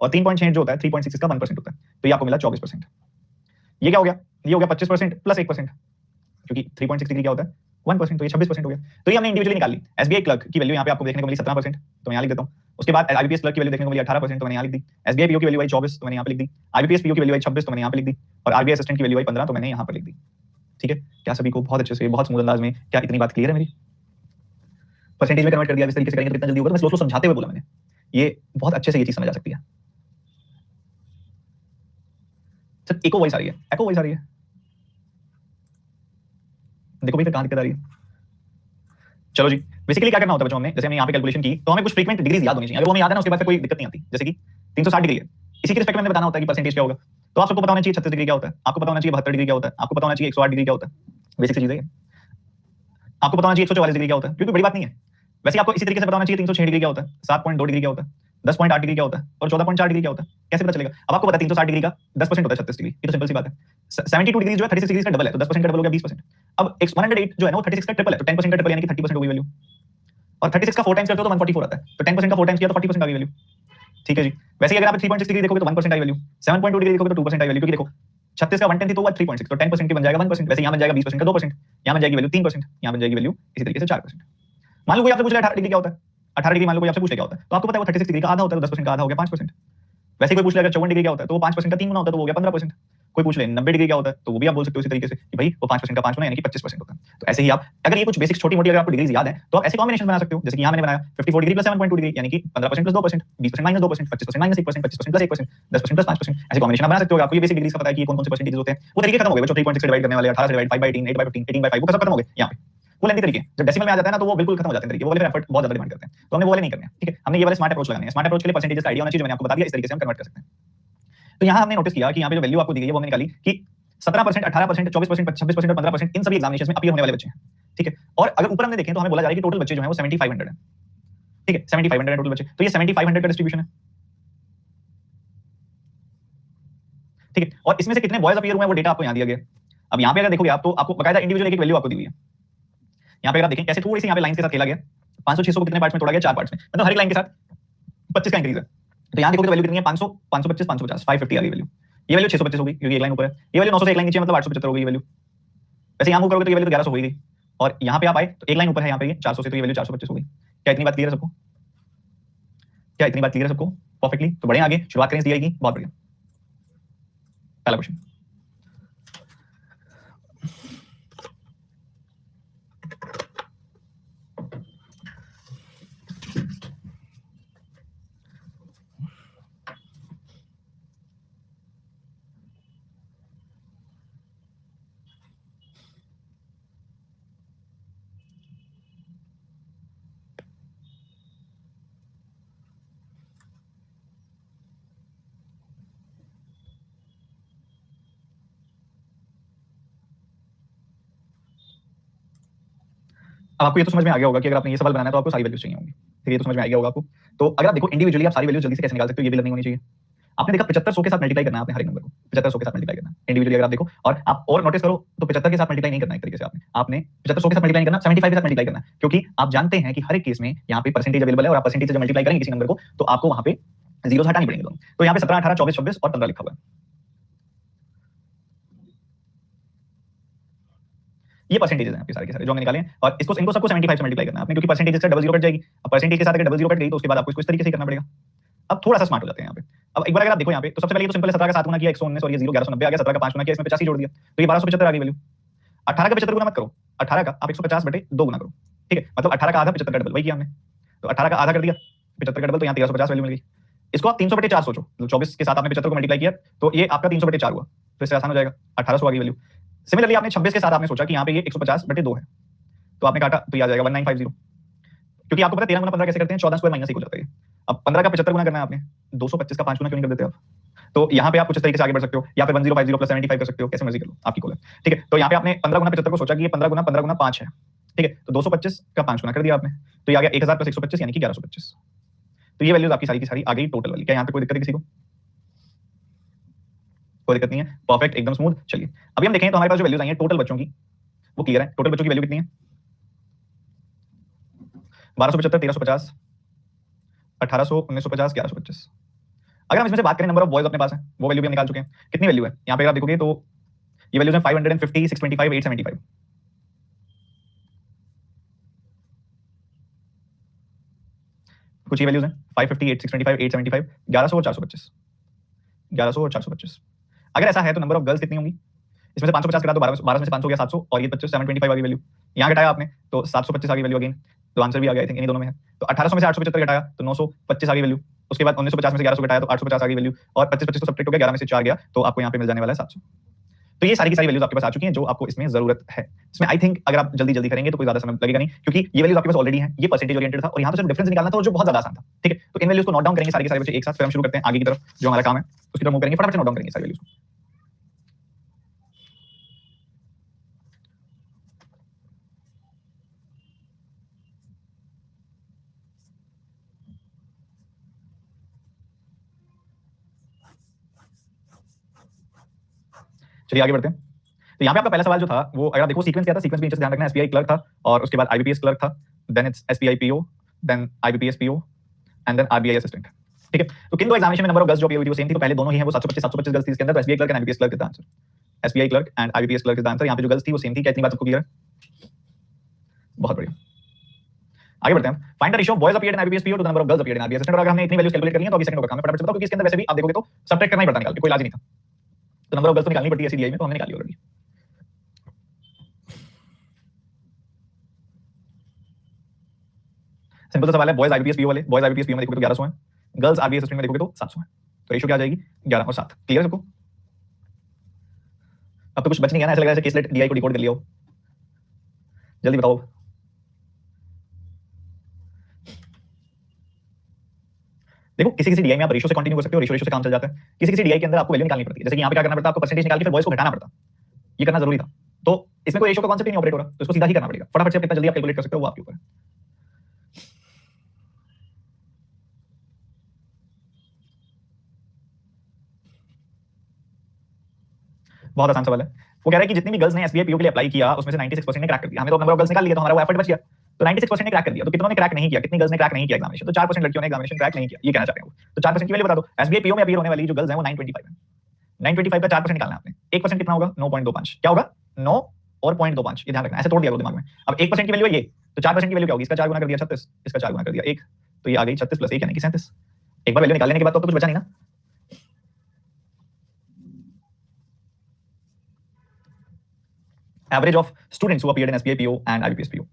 और 3.6 जो होता है 3.6 इसका 1% होता है, तो ये आपको मिला 24%। ये क्या हो गया? ये हो गया 25% प्लस 1%, क्योंकि 3.6 डिग्री क्या होता है 1%, तो ये 26% हो गया। तो ये हमने इंडिविजुअली निकाल ली। एसबीआई क्लर्क की वैल्यू यहाँ पे आपको देखने को मिली 17%, तो मैं यहाँ लिख देता हूँ। उसके बाद आईबीपीएस क्लर्क की वैल्यू देखने को मिली 18%, तो मैंने यहाँ लिख दी। एसबीआई पीओ की वैल्यू आई 24, तो मैंने यहाँ पे लिख दी। आईबीपीएस पीओ की वैल्यू आई 26, तो मैंने यहाँ पे लिख दी। और आरबीआई असिस्टेंट की वैल्यू आई 15, तो मैंने यहाँ पर लिख दी। ठीक है, क्या सभी को बहुत अच्छे से, बहुत स्मूथ अंदाज में, क्या इतनी बात क्लियर है मेरी? परसेंटेज में कन्वर्ट कर दिया, इस तरीके से करेंगे तो कितना जल्दी होगा, तो मैं स्लो स्लो समझाते हुए बोला मैंने। ये बहुत अच्छे से ये चीज समझ आ सकती है। सर एको वॉइस आ रही है, एको वॉइस आ रही है, देखो भाई फिर कहां दिक्कत आ रही है। चलो जी, बेसिकली क्या करना होता है बच्चों, हमने जैसे हमने यहाँ पे कैलकुलेशन की तो हमें कुछ फ्रीक्वेंट डिग्रीज याद होनी चाहिए। अगर वो हमें याद है ना, उसके बाद फिर कोई दिक्कत नहीं आती। जैसे कि 360 डिग्री है, इसी के रिस्पेक्ट में हमें बताना होता है कि परसेंटेज क्या होगा। तो आप सबको पता होना चाहिए 36 डिग्री क्या होता है, आपको पता होना चाहिए 72 डिग्री क्या होता है, आपको पता होना चाहिए 108 डिग्री क्या होता है। बेसिक चीज है, आपको पता होना चाहिए 144 डिग्री क्या होता है, क्योंकि बड़ी बात नहीं है। वैसे आपको इसी तरीके से पता होना चाहिए 306 डिग्री क्या होता है, 7.2 डिग्री क्या होता है, 10.8 डिग्री क्या होता है और 14.4 डिग्री क्या होता है। कैसे पता चलेगा? अब आपको पता है 360 डिग्री का 10% होता है 36 डिग्री, ये तो सिंपल सी बात है। 72 डिग्री जो है 36 डिग्री का डबल है, तो 10% का डबल हो गया 20%। अब 108 जो है ना वो 36 का ट्रिपल है, तो 10% का ट्रिपल यानी कि 30% हो गई वैल्यू। और 36 का 4 टाइम्स करते हो तो 144 आता है, तो 10% का 4 टाइम्स किया तो 40% आ गई वैल्यू। ठीक है जी। वैसे ही अगर आप 3.6 डिग्री देखोगे तो 1% आई वैल्यू, 7.2 डिग्री देखोगे तो 2% आई वैल्यू, क्योंकि देखो 36 का 110 थी तो वो 3.6, तो 10% की बन जाएगा 1%। वैसे यहाँ बन जाएगा 20% का 2%, यहाँ बन जाएगी वैल्यू 3%, यहाँ बन जाएगी वैल्यू इसी तरीके से 4%। मान लो कोई आपसे पूछ रहा है 18 डिग्री क्या होता है, 18 डिग्री मान लो कोई आपसे पूछ ले क्या होता है, तो आपको पता है वो 36 डिग्री का आधा होता है, तो 10% का आधा हो गया 5%। वैसे कोई पूछ ले अगर 54 डिग्री क्या होता है, तो वो 5% का 3 गुना होता है, तो वो हो गया 15%। कोई पूछ ले 90 डिग्री क्या होता है, तो वो भी आप बोल सकते हो इसी तरीके से कि भाई वो 5% का 5 गुना यानी कि 25% होता है। तो ऐसे ही आप अगर ये कुछ बेसिक छोटी मोटी अगर आपको डिग्रीज याद है तो आप ऐसे कॉम्बिनेशन बना सकते हो। जैसे कि यहाँ मैंने बनाया 54 डिग्री प्लस 7.2 डिग्री यानी कि 15% plus 2%, 20% minus 2%, 25% minus 1%, 25% plus 1%, 10% plus 5%। ऐसे कॉम्बिनेशन आप बना सकते हो। आपको ये बेसिक डिग्रीज का पता है कि कौन कौन से परसेंटेज होते हैं। वो तरीके खत्म हो गए बच्चों, 3.6 डिवाइड करने वाले, 18 से डिवाइड 5/3, 8/15, 18/5 वो सब खत्म हो गए। यहाँ पे वो लेंथी तरीके जब डेसिमल में आ जाता है ना तो वो बिल्कुल खत्म हो जाते हैं तरीके, वो वाले एफर्ट बहुत ज्यादा डिमांड करते हैं, तो हमने वो वाले नहीं करने हैं। ठीक है, हमने ये वाले स्मार्ट अप्रोच लगाने हैं। स्मार्ट अप्रोच के लिए परसेंटेज का आइडिया होना चाहिए, मैंने आपको बता दिया, इस तरीके से हम कन्वर्ट कर सकते हैं। तो यहाँ हमने नोटिस किया कि यहाँ पे जो वैल्यू आपको दी गई है वो हमने निकाली कि 17%, 18%, 24%, 26% और 15% इन सभी एग्जामिनेशंस में अपीयर होने वाले बच्चे हैं। ठीक है, और अगर ऊपर हमने देखें तो हमें बोला जा रहा है कि टोटल बच्चे जो हैं वो 7500 है। ठीक है, 7500 है टोटल बच्चे, तो ये 7500 का डिस्ट्रीब्यूशन है। ठीक है, और इसमें से कितने बॉयज अपीयर हुए हैं वो डेटा आपको यहाँ दिया गया। अब यहाँ पे अगर देखोगे आप तो आपको बकायदा इंडिविजुअल एक वैल्यू आपको दी हुई है। यहाँ पे अगर आप देखें कैसे थोड़ी सी यहाँ पे लाइन के साथ खेला गया, 500 600 को कितने पार्ट्स में तोड़ा गया, 4 पार्ट्स में, मतलब हर एक लाइन के साथ 25 का इंक्रीज है। तो यहाँ देखोगे तो वैल्यू कितनी है, 500, 525, 550, 550 आ गई वैल्यू। ये वैल्यू 625 हो गई क्योंकि एक लाइन ऊपर है। ये वैल्यू 900 से एक लाइन नीचे मतलब 875 हो गई वैल्यू। वैसे यहाँ मूव करोगे तो ये वैल्यू 1100 हो गई। और यहाँ पे आप आए तो एक लाइन ऊपर है यहाँ पे 400 से, तो ये वैल्यू 425 हो गई। क्या इतनी बात क्लियर है सबको? क्या इतनी बात क्लियर है सबको? परफेक्टली। तो बढ़िया, आगे शुरुआत करें दी की। बहुत बढ़िया। पहला क्वेश्चन, अब आपको ये तो समझ में आ गया होगा कि अगर आपने ये सवाल बनाना है तो आपको सारी वैल्यूज चाहिए होंगी। ठीक है, ये तो समझ में आ गया होगा आपको। तो अगर आप देखो इंडिविजुअली आप सारी वैल्यूज जल्दी से कैसे निकाल सकते हो, ये भी लर्निंग होनी चाहिए। आपने देखा 7500 के साथ मल्टीप्लाई करना है आपने हर एक नंबर को, 7500 के साथ मल्टीप्लाई करना है इंडिविजुअली। अगर आप देखो और आप और नोटिस करो तो 75 के साथ मल्टीप्लाई नहीं करना है एक तरीके से, आपने 7500 के साथ मल्टीप्लाई करना, 75 के साथ मल्टीप्लाई करना, क्योंकि आप जानते हैं कि हर एक केस में यहाँ पे परसेंटेज अवेलेबल है और आप परसेंटेज से जब मल्टीप्लाई करेंगे किसी नंबर को तो आपको वहां पे जीरो हटानी पड़ेंगे दोनों। तो यहाँ पे 17, 18, 24, 26 और 15 लिखा हुआ है। ये परसेंटेजेस हैं आपके सारे के सारे जो हमने निकाले हैं, और इसको इनको सबको 75 से मल्टीप्लाई करना है आपने, क्योंकि परसेंटेज से डबल जीरो कट जाएगी। अब परसेंटेज के साथ अगर डबल जीरो कट गई तो उसके बाद आपको इसको इस तरीके से करना पड़ेगा। अब थोड़ा सा स्मार्ट हो जाते हैं यहाँ पे। अब एक बार अगर आप देखो यहाँ पे तो सबसे पहले तो सिंपल है, 17 का 7 गुना किया 119 और ये 0 1190 आ गया, 17 का 5 गुना किया इसमें 85 जोड़ दिया तो ये 1275 आ गई वैल्यू। 18 का 75 गुना मत करो, 18 का आप 150 बटे 2 गुना करो। ठीक है, मतलब 18 का आधा 75 का डबल वही किया हमने, तो 18 का आधा कर दिया 75 का डबल, तो यहाँ 1350 वैल्यू मिल गई। इसको आप 300 बटे 4 सोचो, 24 के साथ आपने 75 को मल्टीप्लाई किया तो ये आपका 300 बटे 4 हुआ, तो इससे आसान हो जाएगा, 1800 आ गई वैल्यू। सिमिलरली आपने 26 के साथ आपने सोचा कि यहाँ पे ये 150 बटे 2 है, तो आपने काटा तो ये आ जाएगा 1950, क्योंकि आपको पता है 13 गुना 15 कैसे करते हैं, 14 स्क्वायर माइनस 1 हो जाता है। अब 15 का 75 गुना करना है आपने, 225 का 5 गुना क्यों नहीं कर देते आप? तो यहाँ पे आप कुछ इस तरीके से आगे बढ़ सकते हो, या फिर 1050 प्लस 75 कर सकते हो, कैसे मर्जी कर लो, आपकी कॉल है। ठीक है, तो यहाँ पे आपने 15 गुना 75 को सोचा कि ये 15 गुना 5 है। ठीक है, तो 225 का 5 गुना कर दिया आपने, तो ये आ गया 1000 प्लस 125 यानी कि 1125। तो ये वैल्यूज आपकी सारी की सारी आ गई टोटल वाली। क्या यहाँ पे कोई दिक्कत है किसी को? कोई दिक्कत नहीं है, परफेक्ट, एकदम स्मूथ। चलिए अभी हम देखें तो हमारे पास जो वैल्यूज आई हैं टोटल बच्चों की वो क्लियर है। टोटल बच्चों की वैल्यू कितनी है? 1275, 1350, 1800, 1950, 1125। अगर हम इसमें से बात करें नंबर ऑफ बॉयज अपने पास है, वो वैल्यू भी हम निकाल चुके हैं। कितनी वैल्यू है यहाँ पे आप देखोगे तो ये वैल्यूज है 550, 625, 875। कुछ ये वैल्यूज हैं 550, 625, 875, 1100 और 425, 1100 और 425। अगर ऐसा है तो नंबर ऑफ गर्ल्स कितनी होंगी? इसमें से 550 करा तो 12 में से 500 हो गया 700, और ये 25 725 आ गई वैल्यू। यहाँ घटाया आपने तो 725 आ गई वैल्यू अगेन। तो आंसर भी आ गया आई थिंक इन्हीं दोनों में है। तो 1800 में से 875 घटाया तो 925 आ गई वैल्यू। उसके बाद 1950 में से 1100 घटाया तो 850 आ गई वैल्यू, और 25 तो सब्ट्रैक्ट हो गया, 11 में से 4 गया तो आपको यहाँ पे मिल जाने वाला है 700। तो ये सारी की सारी वैल्यूज आपके पास आ चुकी हैं जो आपको इसमें जरूरत है। इसमें आई थिंक अगर आप जल्दी करेंगे तो कोई ज्यादा समय लगेगा नहीं, क्योंकि ये वैल्यूज आपके पास ऑलरेडी हैं, ये परसेंटेज ओरिएंटेड था और यहाँ तो सिर्फ डिफरेंस निकालना था और जो बहुत ज्यादा आसान था। ठीक है, तो इन वैल्यूज को नोट डाउन करेंगे सारे के सारे बच्चे एक साथ, फिर हम शुरू करते हैं आगे की तरफ जो हमारा काम है उसकी तरफ मूव करेंगे, फटाफट से नोट डाउन करेंगे सारी वैल्यूज को। चलिए आगे बढ़ते हैं। तो यहाँ पे आपका पहला सवाल जो था वो अगर आप देखो सीक्वेंस क्या था, सीक्वेंस भी नीचे से ध्यान रखना, एसबीआई क्लर्क था और उसके बाद आईबीपीएस क्लर्क था, then it's SBI PO, then IBPS PO and then RBI assistant. ठीक है, तो किन दो एग्जामिनेशन में नंबर ऑफ गर्ल्स जो अपीयर हुई थी वो सेम थी, तो पहले दोनों ही हैं वो 725 गर्ल्स थी इसके अंदर, तो SBI clerk and IBPS clerk is the answer. SBI clerk and IBPS clerk is the answer. यहाँ पे जो गर्ल्स थी वो सेम थी, क्या इतनी बात आपको क्लियर है? बहुत बढ़िया, आगे बढ़ते हैं। Find the ratio of boys appeared in IBPS PO to the number of girls appeared in RBI assistant. और अगर हमने इतनी वैल्यूज कैलकुलेट कर ली है तो अभी सेकंड का काम है, फटाफट से बताओ, क्योंकि इसके अंदर वैसे भी आप देखोगे तो सबट्रैक्ट करना ही पड़ता, निकाल के कोई इलाज नहीं था, तो नंबर ऑफ गर्ल्स तो निकालनी पड़ती है एसडीआई में, तो हमने निकाली ऑलरेडी। सिंपल सा सवाल है, बॉयज आईबीपीएस पीओ वाले, बॉयज आईबीपीएस पीओ में देखोगे तो 1100 है, गर्ल्स आरबीआई असिस्टेंट में देखोगे तो 700 है, तो रेशियो क्या आ जाएगी 11 और 7। क्लियर है सबको? अब तो कुछ बच नहीं गया ना, ऐसा लग रहा है केसलेट डीआई को डिकोड कर लिया हो, जल्दी बताओ। देखो किसी किसी डीआई में आप रेशियो से कंटिन्यू कर सकते हो, रेशियो से काम चल जाता है, किसी किसी डीआई के अंदर आपको वैल्यू निकालनी पड़ती है, जैसे कि यहाँ पे क्या करना पड़ता है आपको, परसेंटेज निकाल के फिर बॉयज को घटाना पड़ता, ये करना जरूरी था। तो इसमें कोई रेशियो का कॉन्सेप्ट ही नहीं ऑपरेट हो रहा, तो इसको सीधा ही करना पड़ेगा, फटाफट से कितना जल्दी आप कैलकुलेट कर सकते हो वो आपके ऊपर है। बहुत आसान सवाल है, वो कह रहा है कि जितनी भी गर्ल्स ने एसबीआई पीओ के लिए अप्लाई किया उसमें से 96% ने क्रैक कर दिया, हमें तो नंबर ऑफ गर्ल्स निकाल लिया तो हमारा वो एफर्ट बच गया, तो 96% ने क्रैक कर दिया, तो कितनों ने क्रैक नहीं किया, कितनी गर्ल्स ने क्रैक नहीं किया एग्जामिनेशन, तो 4% लड़कियों ने एग्जामिनेशन क्रैक नहीं किया, ये कहना चाहते हैं वो। तो 4% की वैल्यू बता दो, एसबीआई पीओ में अपीयर होने वाली जो गर्ल्स हैं वो 925 है, 925 का 4% निकालना है आपने, 1% कितना होगा 9.25, क्या होगा 9 और 0.25, ये ध्यान रखना, ऐसे तोड़ दिया दिमाग में। अब 1% की वैल्यू है ये, तो 4% की वैल्यू क्या होगी, इसका 4 गुना कर दिया 36, इसका 4 गुना कर दिया 1, तो ये आ गई 36 प्लस 1 यानी कि 37। एक बार वैल्यू निकालने के बाद तो कुछ बचा नहीं ना। Average of students who appeared in SBI PO and IBPS PO.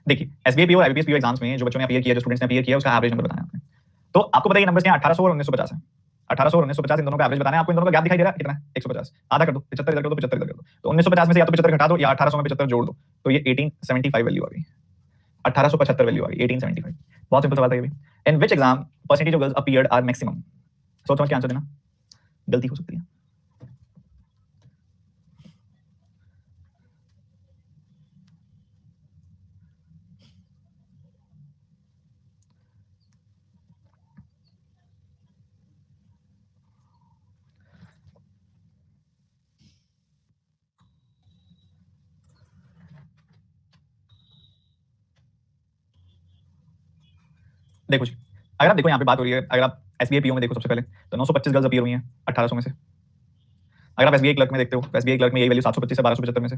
देखिए एसबीआई पीओ और आईबीपीएस पीओ एग्जाम्स में जो बच्चों ने अपीयर किया, जो स्टूडेंट्स ने अपीयर किया, उसका एवरेज नंबर बताना है आपने। तो आपको बताइए नंबर्स क्या 1800 और 1950 है, 1800 और 1950 इन दोनों का एवरेज बताना है आपको। इन दोनों का गैप दिखाई दे रहा है कितना है 150, आधा कर दो, 75 इधर कर दो, 75 इधर कर दो, तो 1950 में से या तो 75 घटा दो या 1800 में 75 जोड़ दो, तो ये 1875 वैल्यू आ गई, 1875 वैल्यू आ गई 1875। बहुत सिंपल सवाल था ये भी। In which exam percentage of girls appeared are maximum, सोच समझ के आंसर देना, गलती हो सकती है। देखो जी, अगर आप देखो यहाँ पे बात हो रही है, अगर आप एसबीआई पीओ में देखो सबसे पहले तो 925 गर्ल्स अपीयर हुई हैं 1800 में से। अगर आप एसबीआई क्लर्क में देखते हो तो एसबीआई क्लर्क में यही वैल्यू 725 है 1275 में से।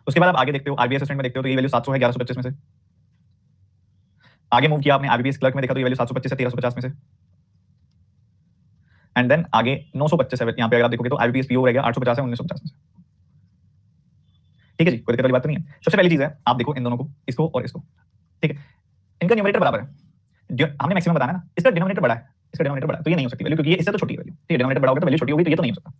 उसके बाद आप आगे देखते हो आरबीआई असिस्टेंट में देखते हो तो ये वैल्यू 700 है 1125 में से। आगे मूव किया आपने आरबीपीएस क्लर्क में देखा तो ये वैल्यू 725 है 1350 में से। एंड देन आगे 925 है यहाँ पे, अगर आप देखोगे तो आरबीपीएस पीओ रहेगा 850 है 1950 में से। ठीक है जी, कोई दिक्कत वाली बात तो नहीं है। सबसे पहली चीज है आप देखो इन दोनों को, इसको और इसको, ठीक है, इनका न्यूमरेटर बराबर है, हमने मैक्सिमम बताना है ना, इसका डिनोमिनेटर बड़ा है, इसका डिनोमिनेटर बड़ा है, तो ये नहीं हो सकती वैल्यू, क्योंकि ये इससे तो छोटी है वैल्यू, ठीक है, डिनोमिनेटर बड़ा होगा तो वैल्यू छोटी होगी, तो ये तो नहीं हो सकता।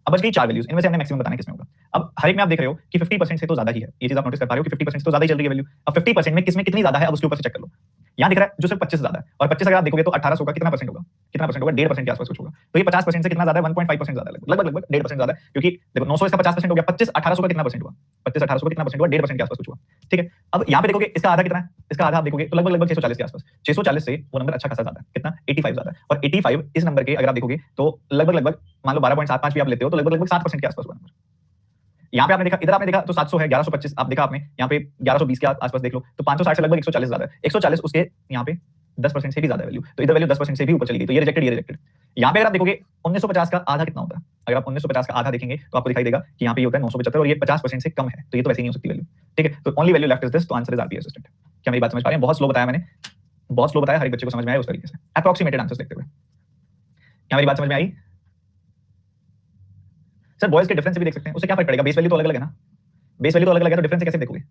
अब बच गई 4 वैल्यूज, इनमें से हमने मैक्सिमम बताना है किसमें होगा। अब हर एक में आप देख रहे हो कि 50% से तो ज्यादा ही है, ये चीज आप नोटिस कर पा रहे हो कि 50% से तो ज्यादा ही चल रही है वैल्यू। अब 50% में किसमें कितनी ज्यादा है अब उसके ऊपर से चेक कर लो। यहाँ दिख रहा है जो सिर्फ 25 से ज्यादा है, और 25 अगर आप देखोगे तो 1800 का कितना परसेंट होगा, कितना परसेंट होगा 1.5% के आसपास कुछ होगा, तो ये 50% से कितना ज्यादा है 1.5% ज्यादा है, लगभग 1.5% ज्यादा है, क्योंकि देखो 900 इसका 50% हो गया, 25 1800 का कितना परसेंट हुआ, 25 1800 का कितना परसेंट हुआ 1.5% के आसपास कुछ हुआ। ठीक है, अब यहाँ पे देखोगे इसका आधा कितना है, इसका आधा आप देखोगे तो लगभग 640 के आसपास, 640 से वो नंबर अच्छा खासा ज्यादा है, कितना 85 ज्यादा है, और 85 इस नंबर के अगर आप देखोगे तो लगभग मान लो 12.75 भी आप लेते हो तो लगभग 7% के आसपास हुआ नंबर। यहाँ पे आपने देखा, इधर आपने देखा तो 700 है 1125 आप देखा आपने, यहाँ पे 1120 के आसपास देख लो तो 560 से लगभग 140 ज्यादा है, 140 उसके यहाँ पे 10% से भी ज्यादा वैल्यू, तो इधर वैल्यू 10% से भी ऊपर चली गई, तो ये रिजेक्टेड, ये रिजेक्टेड। यहाँ पे अगर आप देखोगे 1950 का आधा कितना होता है, अगर आप 1950 का आधा देखेंगे तो आपको दिखाई देगा कि यहाँ पे ये होता है 975 और ये 50% से कम है, तो ये तो वैसे नहीं हो सकती वैल्यू। ठीक है, तो only value left is this, तो आंसर इज आरबीआई असिस्टेंट। क्या मेरी बात समझ पा रहे हैं? बहुत स्लो बताया मैंने, बहुत स्लो बताया, हर एक बच्चे को समझ में आया उस तरीके से, अप्रोक्सीमेटेड आंसर्स लिखते हुए। क्या मेरी बात समझ में आई? सर बॉयज के डिफरेंस भी देख सकते हैं, उससे क्या फर्क पड़ेगा, बेस वैल्यू तो अलग अलग है ना, बेस वैल्यू तो अलग अलग है, तो डिफरेंस कैसे देखोगे?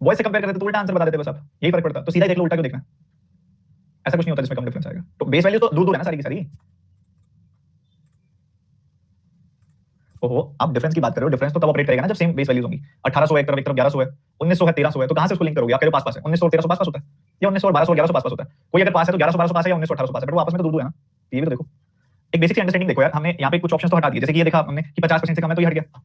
बॉयज से कंपेयर करते तो उल्टा आंसर बता देते बस, आप यही फर्क पड़ता, तो सीधा देख लो, उल्टा क्यों देखना? ऐसा कुछ नहीं होता जिसमें कम डिफरेंस आएगा, तो बेस वैल्यू तो दूर दूर है ना सारी की सारी। ओहो, आप डिफरेंस की बात कर रहे हो, डिफरेंस तो तब ऑपरेट करेगा ना जब सेम बेस वैल्यूज होंगी। 1800 एक तरफ 1100 है, 1900 है, 1300 है, तो कहां से उसको लिंक करोगे? आपके जो पास पास है 1900 और 1300 पास पास होता है, या 1900 और 1200 और 1100 पास पास होता है? कोई अगर पास है तो 1100 1200 पास है, या 1900 1800 पास है, बट वो आपस में तो दूर दूर है ना, ये भी तो देखो। एक बेसिक अंडरस्टैंडिंग देखो यार, हमने यहाँ पे कुछ ऑप्शन तो हटा दिए, जैसे कि ये देखा हमने कि 50% से कम है तो ये हट गया।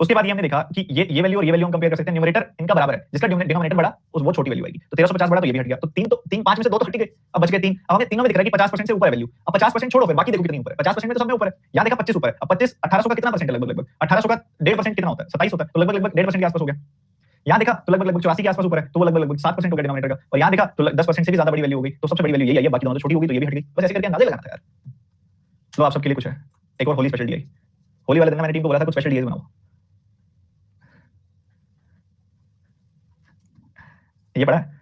उसके बाद ये हमने देखा कि ये वैल्यू और ये वैल्यू हम कंपेयर कर सकते हैं, न्यूमरेटर इनका बराबर है, जिसका डिनोमिनेटर बड़ा वो छोटी वैल्यू आएगी, तो 1350 बड़ा तो ये भी हट गया, तो तीन पांच में से दो तो हट गए, अब बच गए तीन। अब हमें तीनों में दिख रहा है कि 50% से ऊपर है वैल्यू, अब 50% छोड़ो, फिर बाकी देखो कितनी ऊपर है, 50% में तो सब में ऊपर है, यहाँ देखा 25 ऊपर है, अब 25 1800 का कितना परसेंट है? लगभग 1800 का 1.5% कितना होता है? 27 होता है, तो लगभग 1.5% के आसपास हो गया। यहाँ देखा तो लगभग 84 के आसपास ऊपर है, तो वो लगभग 7% हो गया डिनोमिनेटर का, और यहाँ देखा तो 10% से भी ज्यादा बड़ी वैल्यू हो गई, तो सबसे बड़ी वैल्यू यही है, बाकी दोनों तो छोटी हो गई, तो ये भी हट गई। बस ऐसे करके अंदाजा लगाना था यार। चलो आप सबके लिए कुछ है, एक और होली स्पेशल डीआई, होली वाले दिन मैंने टीम को बोला था कुछ स्पेशल डीआई बनाओ, ये पड़ा है।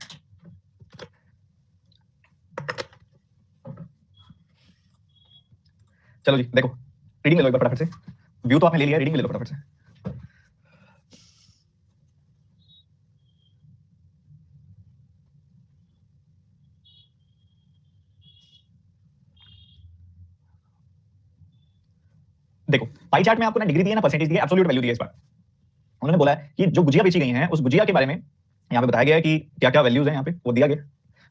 चलो जी देखो, रीडिंग ले लो एक बार फटाफट से, व्यू तो आपने ले लिया, रीडिंग ले लो फटाफट से। देखो पाई चार्ट में आपको ना डिग्री दी है ना परसेंटेज दी है, एब्सोल्यूट वैल्यू दी है इस बार। उन्होंने बोला है कि जो गुजिया बेची गई हैं उस गुजिया के बारे में यहाँ पे बताया गया है कि क्या क्या वैल्यूज हैं, यहाँ पे वो दिया गया,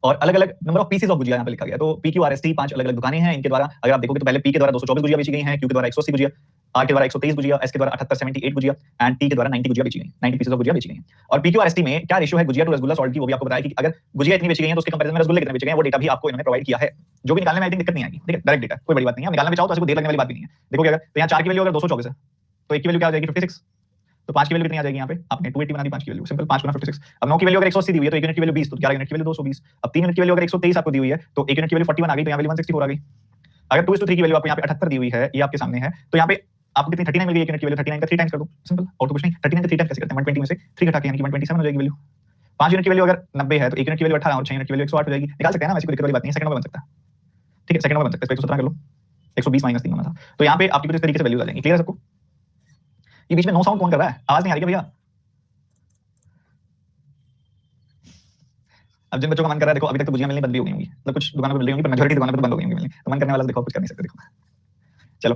और अलग अलग number of pieces of gujiya यहाँ पे लिखा गया। तो P Q R S T 5 अलग अलग दुकानें हैं इनके द्वारा, अगर आप देखोगे तो पहले पी के द्वारा 224 गुजिया बेची गई हैं, क्यू के द्वारा 180 गुजिया, आर के द्वारा 123 गुजिया, एस के द्वारा 78 78 गुजिया, एंड टी के द्वारा 90 गुजिया बेची गई, 90 पीसेस ऑफ गुजिया बेची गई हैं। और P Q R S T में क्या रेशियो है गुजिया टू रसगुल्ला सॉल्ट की, वो भी आपको बताया कि अगर गुजिया इतनी बेची गई है तो उसके कंपैरिजन में रसगुल्ले कितने बेचे गए हैं, वो डेटा भी आपको इन्होंने प्रोवाइड किया है, जो भी निकालने में आई थिंक दिक्कत नहीं आएगी, ठीक है, डायरेक्ट डेटा, कोई बड़ी बात नहीं है, निकालना भी चाहो तो ऐसे कोई देर लगने वाली बात भी नहीं है। देखोगे अगर तो यहाँ 4 की वैल्यू अगर 224 है तो 1 की वैल्यू क्या आ जाएगी 56, तो 5 की वैल्यू कितनी आ जाएगी यहाँ पे, आपने 280 बना दी 5 की वैल्यू, सिंपल 5 गुना 56। अब 9 की वैल्यू अगर 180 दी हुई है तो 1 यूनिट की वैल्यू 20, तो 11 यूनिट की वैल्यू 220। अब 3 यूनिट की वैल्यू अगर 123 आपको दी हुई है तो 1 यूनिट की वैल्यू 41 आ गई, तो यहाँ वैल्यू 164 आ गई। अगर 2:3 की वैल्यू आपको यहाँ पे 78 दी हुई है, ये आपके सामने है, तो यहाँ पे आपको कितनी 39 मिल गई, 1 यूनिट की वैल्यू 39 का 3 टाइम्स कर दो, सिंपल, और तो कुछ नहीं। 39 का 3 टाइम्स कैसे करते हैं, 120 में से 3 घटा के यानी कि 127 हो जाएगी वैल्यू। 5 यूनिट की वैल्यू अगर 90 है तो 1 यूनिट की वैल्यू 18 और 6 यूनिट की वैल्यू 108 हो जाएगी, निकाल सकते हैं ना, वैसे कोई दिक्कत वाली बात नहीं है, सेकंड में बन सकता है, ठीक है, सेकंड में बन सकता है, इसको 117 कर लो, 120 माइनस 3 होना था, तो यहाँ पे आपकी कुछ इस तरीके से वैल्यूज आ जाएंगी। क्लियर है सबको? ये बीच में नो साउंड कौन कर रहा है, आवाज नहीं आ रही है भैया? अब जिन बच्चों का मन कर रहा है, देखो अभी तक तो भुजिया मिलनी बंद भी हो गई होंगी, मतलब कुछ दुकानों पे मिल रही होंगी, पर मेजॉरिटी दुकानों पे तो बंद हो गई होंगी मिलनी, तो मन करने वाला देखो कुछ कर नहीं सकते। देखो चलो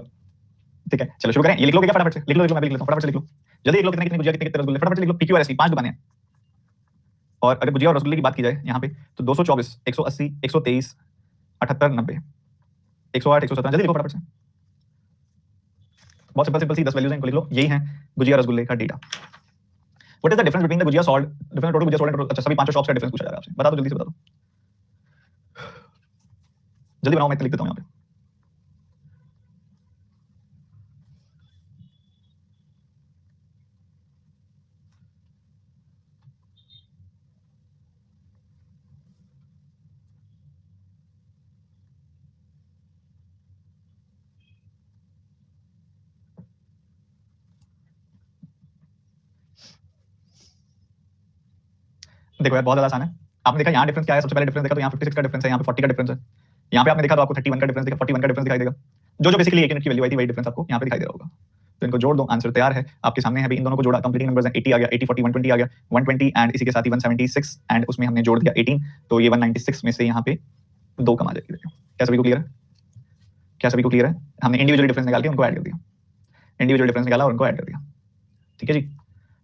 ठीक है, चलो शुरू करें। ये लिख लोगे क्या फटाफट से? लिख लो, मैं भी लिख लेता हूं, फटाफट से लिख लो, जल्दी लिख लो, कितने कितने भुजिया कितने कितने रसगुल्ले, फटाफट से लिख लो। पीक्यू आरएसटी 5 दुकानें हैं, और अगर भुजिया और रसगुल्ले की बात की जाए यहाँ पे तो 224 180 123 78 90 108 117, जल्दी लिखो फटाफट से, बहुत सिंपल सिंपल सी 10 वैल्यूज हैं, इनको लिख लो, यही है भुजिया रसगुल्ले का data. What is the difference between the bhujia salt, difference total bhujia salt, अच्छा सभी पांचों शॉप्स का डिफरेंस पूछा जा रहा है आपसे, बता दो जल्दी से बता दो, जल्दी बनाओ, मैं लिख देता हूं यहाँ पे। देखो यार बहुत ज्यादा आसान है, आपने देखा यहाँ डिफरेंस क्या है, सबसे पहले डिफरेंस देखा तो यहाँ 56 का डिफरेंस है, यहाँ पे 40 का डिफरेंस है, यहाँ पे आपने देखा तो आपको 31 का डिफरेंस दिखा, 41 का डिफरेंस दिखाई देगा, जो बेसिकली एक यूनिट की वैल्यू आई थी वही डिफरेंस आपको यहाँ पे दिखाई दे रहा होगा। तो इनको जोड़ दो, आंसर तैयार है आपके सामने है। अभी इन दोनों को जोड़ा, कंप्लीटिंग नंबर्स हैं, 80 आ गया, 80 40 120 आ गया, 120 एंड इसी के साथ ही 176 एंड उसमें हमने जोड़ दिया 18, तो ये 196 में से यहाँ पे 2 कम आ जाएगी। देखो क्या सभी को क्लियर है? क्या सभी को क्लियर है? हमने इंडिविजुअल डिफरेंस निकाल के उनको ऐड कर दिया, इंडिविजुअल डिफरेंस निकाला और उनको ऐड कर दिया, ठीक है जी।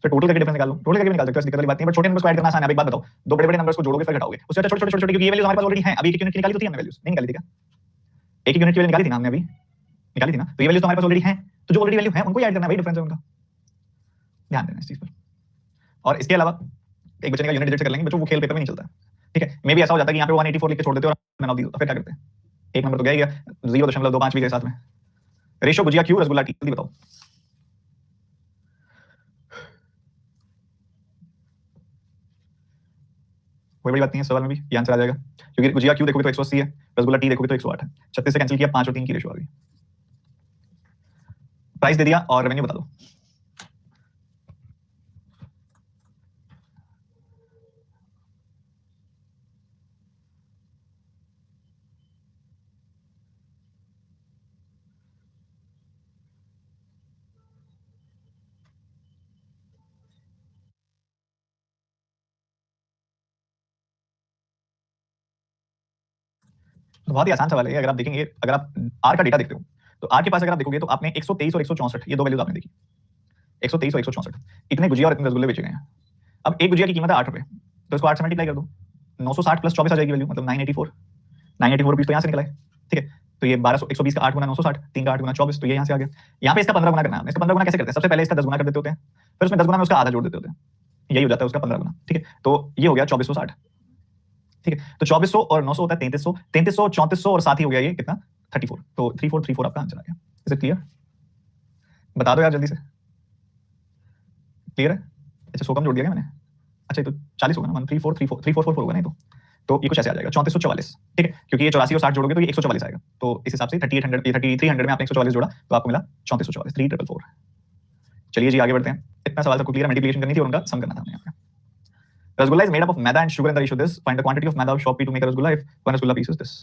तो टोटल करके डिफरेंस निकाल लो, टोटल करके भी निकाल सकते हो, दिक्कत वाली बात नहीं, बट छोटे नंबर्स को ऐड करना आसान है। अब एक बात बताओ, दो बड़े बड़े नंबर्स को जोड़ोगे फिर घटाओगे, उससे अच्छा छोटे छोटे छोटे, क्योंकि ये वैल्यूज हमारे पास ऑलरेडी हैं, अभी एक यूनिट की निकाली तो थी हमने, वैल्यूज नहीं निकाली थी क्या? एक यूनिट की वैल्यू निकाली थी ना हमने, अभी निकाली थी ना, तो ये वैल्यूज तो हमारे पास ऑलरेडी हैं, तो जो ऑलरेडी वैल्यू है उनको ऐड करना है, वही डिफरेंस है उनका, ध्यान देना इस चीज पर। और इसके अलावा एक बचने का यूनिट डिजिट से कर लेंगे बच्चों, वो खेल पेपर में नहीं चलता है, ठीक है। मे भी ऐसा हो जाता है कि यहाँ पे 184 लिख के छोड़ देते और मैन ऑफ दी, फिर क्या करते हैं? एक नंबर तो गया ही गया, 0.25 भी गए साथ में। रेशियो भुजिया क्यू रसगुल्ला टी, जल्दी बताओ। कोई बड़ी बात नहीं है, सवाल में भी ये आंसर आ जाएगा, क्योंकि भुजिया क्यू देखोगे तो 180 है, रसगुल्ला टी देखोगे तो 108 है, 36 से कैंसिल किया, 5 और 3 की रेशियो आ गई। प्राइस दे दिया और रेवेन्यू बता दो। तो बहुत ही आसान सवाल है। अगर आप देखेंगे, अगर आप आर का डेटा देखते हो, तो आर के पास अगर आप देखोगे तो आपने 123 और 164 ये दो वैल्यूज आपने देखी। 123 और 164 इतने गुजिया और इतने रसगुल्ले बेचे गए हैं। अब एक गुजिया की कीमत है 8 रुपए, तो इसको 8 से मल्टीप्लाई कर दो, 960 प्लस 24 आ जाएगी वैल्यू, मतलब 984 रुपीज तो यहाँ से निकला है। ठीक है, तो ये 1200 120 का 8 गुना 960, 3 का 8 गुना 24, तो ये यहाँ से आ गया। यहाँ पे इसका 15 गुना करना है। इसका 15 गुना कैसे करते हैं? सबसे पहले इसका 10 गुना कर देते होते हैं, फिर उसमें 10 गुना में उसका आधा जोड़ देते होते हैं, यही हो जाता है उसका 15 गुना। ठीक है, तो ये हो गया 2460। ठीक है, तो 2400 और 900 होता है 3300, 3300 3400 और साथ ही हो गया ये कितना 34, तो 3434 आपका आंसर आ गया। Is it clear? बता दो यार जल्दी से, क्लियर है? अच्छा, 100 कम जोड़ दिया क्या मैंने? अच्छा, ये तो 40 होगा ना, 13434 होगा नहीं तो ये कुछ ऐसे आ जाएगा 3444। ठीक है, क्योंकि ये 84 और 60 जोड़ोगे तो ये 144 आएगा, तो इस हिसाब से 3300 में आपने 144 जोड़ा तो आपको मिला 3444, 3444। चलिए जी आगे बढ़ते हैं। इतना सवाल सबको क्लियर है? मल्टीप्लिकेशन करनी थी और उनका सम करना था हमें यहाँ पे। Rasgulla is made up of maida and sugar in the ratio this. Find the quantity of maida of shop P to make a rasgulla if one rasgulla piece is this.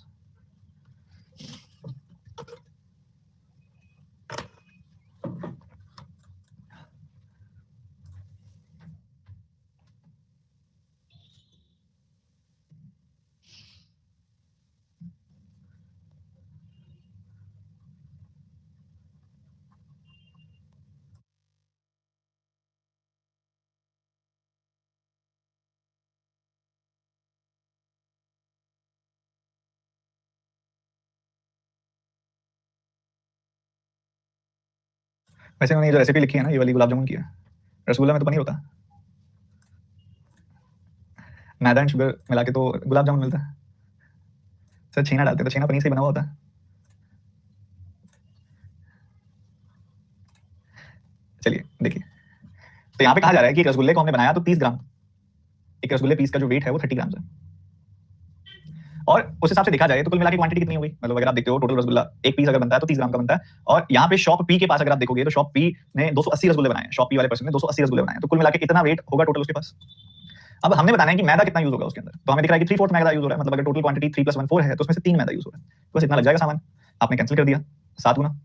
वैसे उन्होंने जो रेसिपी लिखी है ना, ये वाली गुलाब जामुन की है, रसगुल्ला में तो पनीर होता है, मैदा एंड शुगर मिला के तो गुलाब जामुन मिलता है। सर छेना डालते तो छेना पनीर से बना हुआ होता है। चलिए देखिए, तो यहाँ पे कहा जा रहा है कि एक रसगुल्ले को हमने बनाया तो 30 ग्राम, एक रसगुल्ले पीस का जो वेट है वो 30 ग्राम है, और उस हिसाब से देखा जाए तो कुल मिला के क्वांटिटी कितनी होगी? मतलब अगर आप देखते हो टोटल रसगुल्ला एक पीस अगर बनता है तो 30 ग्राम का बनता है, और यहाँ पे शॉप पी के पास अगर आप देखोगे तो शॉप पी ने 280 रसगुल्ले बनाए हैं, शॉप पी वाले पर्सन ने 280 रसगुल्ले बनाए हैं, तो कुल मिला के इतना वेट होगा टोटल उसके पास। अब हमने बताना है कि मैदा कितना यूज होगा उसके अंदर, तो हमें दिख रहा है कि 3/4 मैदा यूज हो रहा है, मतलब अगर टोटल क्वांटिटी 3 + 1 4 है तो उसमें से 3 मैदा यूज हो रहा है, तो बस इतना लग जाएगा सामान। आपने कैंसिल कर दिया, 7 गुना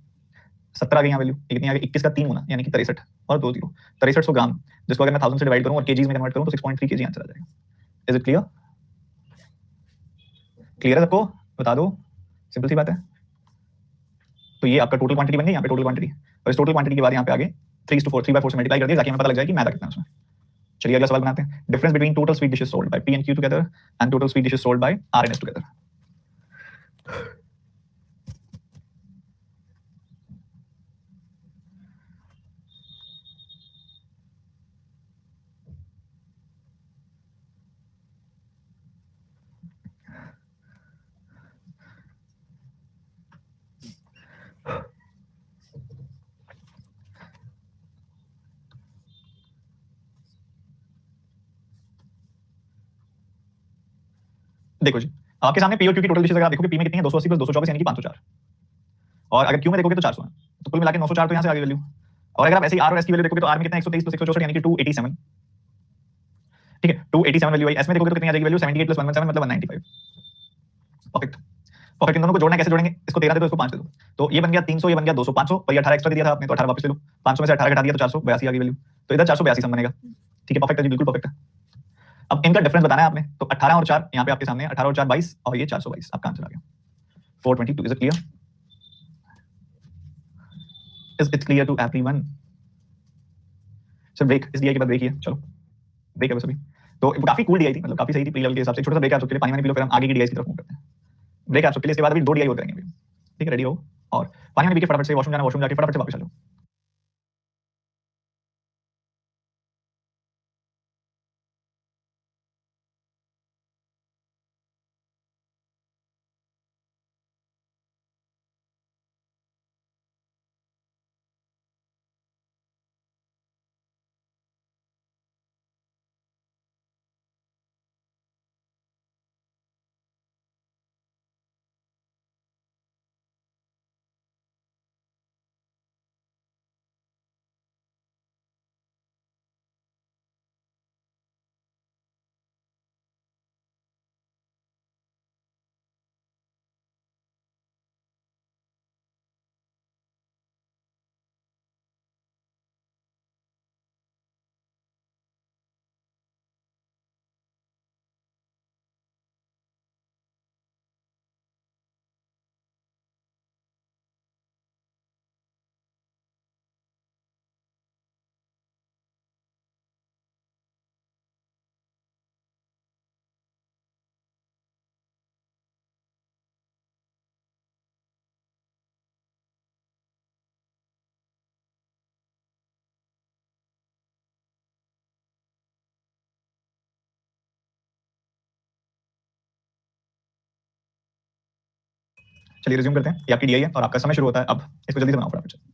70 आ गई यहाँ वैल्यू, ये कितनी आ गई 21 का 3 गुना यानी कि 63 और 2 जीरो 6300 ग्राम, जिसको अगर मैं 1000 से डिवाइड करूं और केजीज में कन्वर्ट करूं तो 6.3 केजी आंसर आ जाएगा। Is it clear? क्लियर है सबको? बता दो, सिंपल सी बात है। तो ये आपका टोटल क्वांटिटी बन गई यहाँ पे, टोटल क्वांटिटी, और इस टोटल क्वांटिटी के बाद यहाँ पे आगे 3:4 3/4 से मल्टीप्लाई कर दिया ताकि हमें पता लग जाए कि मैदा कितना है उसमें। चलिए अगला सवाल बनाते हैं। Difference between total sweet dishes sold by P and Q together and total sweet dishes sold by R and S together. देखो जी, आपके सामने पी और क्यू की टोटल डिशेस अगर आप देखोगे, पी में कितनी है 280 + 224 यानी कि 504, और अगर क्यू में देखोगे तो 400 है, तो कुल मिला के 904 तो यहाँ से आ गई वैल्यू। और अगर आप ऐसे ही आर और एस की वैल्यू देखोगे तो आर में कितना 123 + 164 यानी कि 287। ठीक है, 287 वैल्यू आई। एस में देखोगे तो कितनी आ जाएगी वैल्यू 78 + 117 मतलब 195। Perfect perfect. इन दोनों को जोड़ना कैसे जोड़ेंगे? इसको 13 दे दो, इसको 5 दे दो, तो ये बन गया 300, ये बन गया 200, 500 और ये 18 एक्स्ट्रा दिया था आपने तो 18 वापस ले लो, 500 में से 18 घटा दिया तो 482 आ गई वैल्यू, तो इधर 482 सम बनेगा। ठीक है, परफेक्ट है जी, बिल्कुल परफेक्ट है। अब इनका डिफरेंस बताना है आपने, तो 18 और 4 यहाँ पे आपके सामने, 18 और 4 22 और ये 422, आपका आंसर आ गया 422। Is it clear? Is it clear to everyone? Sir break इस डीआई के बाद ब्रेक ही है, चलो ब्रेक है बस अभी। तो काफी कूल डीआई थी, मतलब काफी सही थी प्री लेवल के हिसाब से। छोटा सा ब्रेक है आप सबके लिए, पानी वानी पी लो, फिर हम आगे की डीआई की तरफ मूव करते हैं। ब्रेक है आप सबके लिए, इसके बाद अभी 2 डीआई और करेंगे अभी। ठीक है, रेडी हो और पानी वानी पी के फटाफट से वॉशरूम जाना, वॉशरूम जाके फटाफट से वापस आ जाओ। चलिए रिज्यूम करते हैं। ये आपकी डीआई है और आपका समय शुरू होता है अब। इसको जल्दी से बनाओ फटाफट से।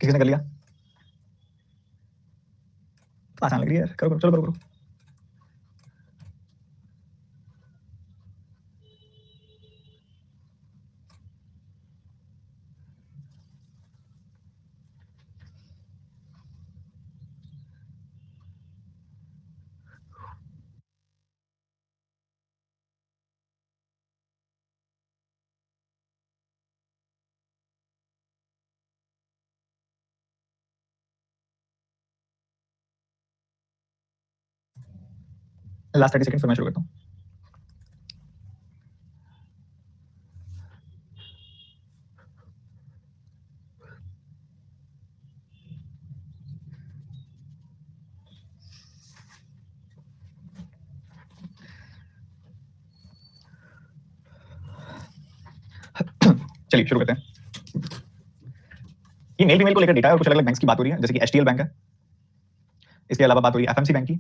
किसी ने कर लिया? आसान लग रही है यार, करो करो, चलो करो करो। लास्ट 30 सेकंड फिर मैं शुरू करता हूँ। चलिए शुरू करते हैं। ये मेल फीमेल को लेकर डेटा है और कुछ अलग अलग बैंक्स की बात हो रही है, जैसे कि एचटीएल बैंक है, इसके अलावा बात हो रही है एफएमसी बैंक की,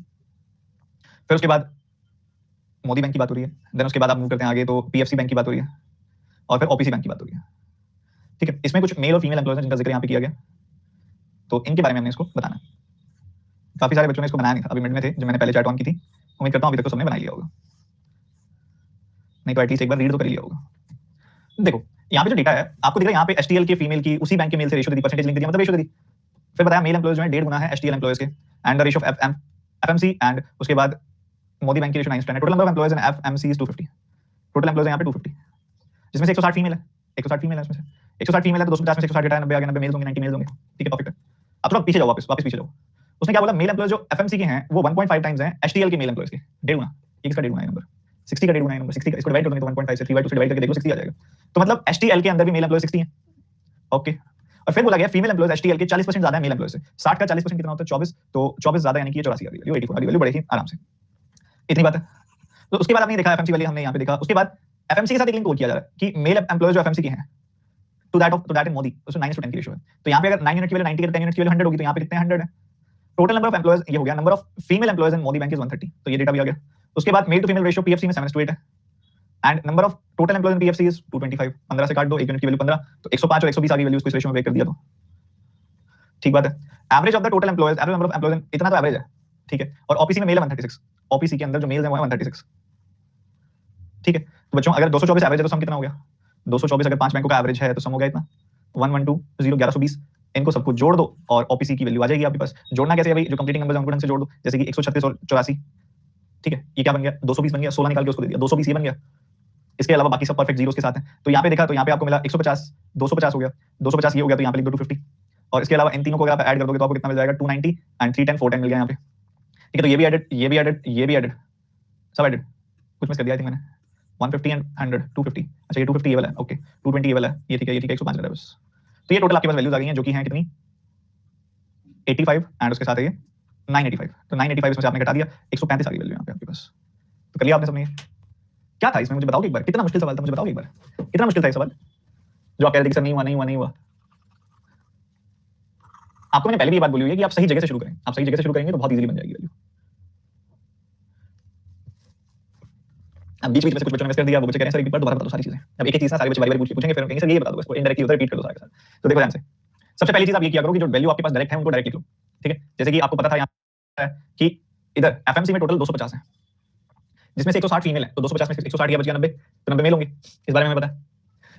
फिर उसके बाद मोदी बैंक की बात हो रही है, देन उसके बाद आप मूव करते हैं आगे तो पीएफसी बैंक की बात हो रही है, और फिर ओपीसी बैंक की बात हो रही है। ठीक है, इसमें कुछ मेल और फीमेल एम्प्लॉयज हैं जिनका जिक्र यहाँ पे किया गया, तो इनके बारे में हमने इसको बताना है। काफी सारे बच्चों ने इसको बनाया नहीं था, अभी मिनट में थे जब मैंने पहले चैट ऑन की थी। उम्मीद करता हूँ अभी तक तो सबने बना लिया होगा, नहीं तो एटलीस्ट एक बार रीड तो कर लिया होगा। देखो यहाँ पे जो डेटा है आपको दिख रहा है, यहाँ पे एचटीएल के फीमेल की उसी बैंक के मेल से रेशियो दी, परसेंटेज लिंक दी, मतलब रेशियो दी। फिर बताया मेल एम्प्लॉयज जो है 1.5 गुना है एचटीएल एम्प्लॉयज के, and the ratio of FMC, and उसके बाद मोदी बैंक की रेशियो 9:10 है। Total number of employees in FMC is 250। Total employees यहाँ पे 250, जिसमें से 160 फीमेल है। 160 फीमेल है इसमें से, 160 फीमेल है तो 250 में से 160 घटाया 90 आ गया, 90 मेल्स होंगे, 90 मेल्स होंगे। ठीक है, परफेक्ट है। अब थोड़ा पीछे जाओ, वापस पीछे जाओ। उसने क्या बोला, मेल एम्प्लॉयज जो एफएमसी के हैं वो 1.5 टाइम्स हैं एचटीएल के मेल एम्प्लॉयज के, 1.5 गुना। ये किसका 1.5 गुना है नंबर? 60 का 1.5 गुना है नंबर, 60 का। इसको डिवाइड करोगे तो 1.5 से 3/2 से डिवाइड करके देखो 60 आ जाएगा। तो मतलब एचटीएल के अंदर भी मेल एम्प्लॉयज 60 हैं। ओके, और फिर बोला गया फीमेल एम्प्लॉयज एचटीएल के 40% ज्यादा है मेल एम्प्लॉयज से। 60 का 40% कितना होता है? 24। तो 24 ज्यादा यानी कि 84 आ गई वैल्यू, 84 आ गई वैल्यू, बढ़ेगी आराम से। इतनी बात है। तो उसके बाद आपने देखा एफएमसी वाली, हमने यहाँ पे देखा। उसके बाद एफएमसी के साथ एक लिंक और किया जा रहा है कि मेल एम्प्लॉयज जो एफएमसी के हैं टू दैट इन मोदी, उसमें 9:10 की रेशियो है। तो यहाँ पे अगर 9 यूनिट की वैल्यू 90 है, 10 यूनिट की वैल्यू 100 होगी, तो यहाँ पे कितने 100 है। टोटल नंबर ऑफ एम्प्लॉयज ये हो गया। Number of female employees in Modi bank is 130, तो ये डेटा भी आ गया। उसके बाद male to female ratio PFC में 7:8 है, and number of total employees in PFC is 225। 15 से काट दो, 1 यूनिट की वैल्यू 15, तो 105 और 120 आ गई वैल्यू, उसको इस रेशियो में ब्रेक कर दिया तो ठीक बात है। Average of the total employees, average number of employees, इतना तो एवरेज है, ठीक है। और ओपीसी में मेल है 136, ओपीसी के अंदर जो मेल्स है वो है 136, ठीक है। तो बच्चों अगर 224 एवरेज है तो सम कितना हो गया? 224 अगर 5 बैंकों का एवरेज है तो सम हो गया इतना 1120 इनको सबको जोड़ दो और ओपीसी की वैल्यू आ जाएगी आपके पास। जोड़ना कैसे है भाई? जो कंप्लीटिंग नंबर्स हैं उनको ढंग से जोड़ दो, जैसे कि 136 और 84, ठीक है। ये क्या बन गया? 220 बन गया, 16 निकाल के उसको दे दिया, 220 ये बन गया। इसके अलावा बाकी सब परफेक्ट जीरोस के साथ हैं। तो यहाँ पे देखा तो यहाँ पे आपको मिला 150, 250 हो गया, 250 ये हो गया, तो यहाँ पे लिख दो 250। और इसके अलावा इन तीनों को अगर आप ऐड कर दोगे तो आपको कितना मिल जाएगा? 290 एंड 310, 410 मिल गया यहाँ पे, ठीक है। तो ये भी एडेड, ये भी एडेड, ये भी एडेड, सब एडेड। कुछ मिस कर दिया आई थिंक मैंने। 150 एंड 100, 250। अच्छा ये 250 ये वाला है, ओके 220 ये वाला है, ये ठीक है, ये ठीक है, 105 है बस। तो ये टोटल आपके पास वैल्यूज आ गई हैं जो कि हैं कितनी? 85 एंड उसके साथ है ये 985। तो 985 इसमें से आपने घटा दिया, 135 आ गई वैल्यू यहाँ पे आपके पास। तो कर लिया आपने सबने? क्या था इसमें मुझे बताओगे एक बार? कितना मुश्किल सवाल था मुझे बताओगे एक बार? कितना मुश्किल था ये सवाल जो आप कह रहे थे कि सर नहीं हुआ नहीं हुआ नहीं हुआ? आपको मैंने पहले भी ये बात बोली हुई है कि आप सही जगह से शुरू करें। आप सही जगह से शुरू करेंगे तो बहुत इजीली बन जाएगी वैल्यू। अब बीच बीच में से कुछ बच्चों ने मिस कर दिया, वो बच्चे कह रहे हैं सर एक बार दोबारा बता दो सारी चीजें। अब एक एक चीज ना सारे बच्चे बारी बारी पूछेंगे, फिर कहेंगे सर ये बता दो, इसको इनडायरेक्टली उधर रिपीट कर दो सारे के सारे। तो देखो ध्यान से, सबसे पहली चीज आप ये किया करो कि जो वैल्यू आपके पास डायरेक्ट है उनको डायरेक्ट लिख लो, ठीक है। जैसे कि आपको पता था यहाँ कि इधर एफएमसी में टोटल 250 है, जिसमें से 160 फीमेल है, तो 250 में 160 या बच गया 90, तो 90 मेल होंगे, इस बारे में हमें पता है।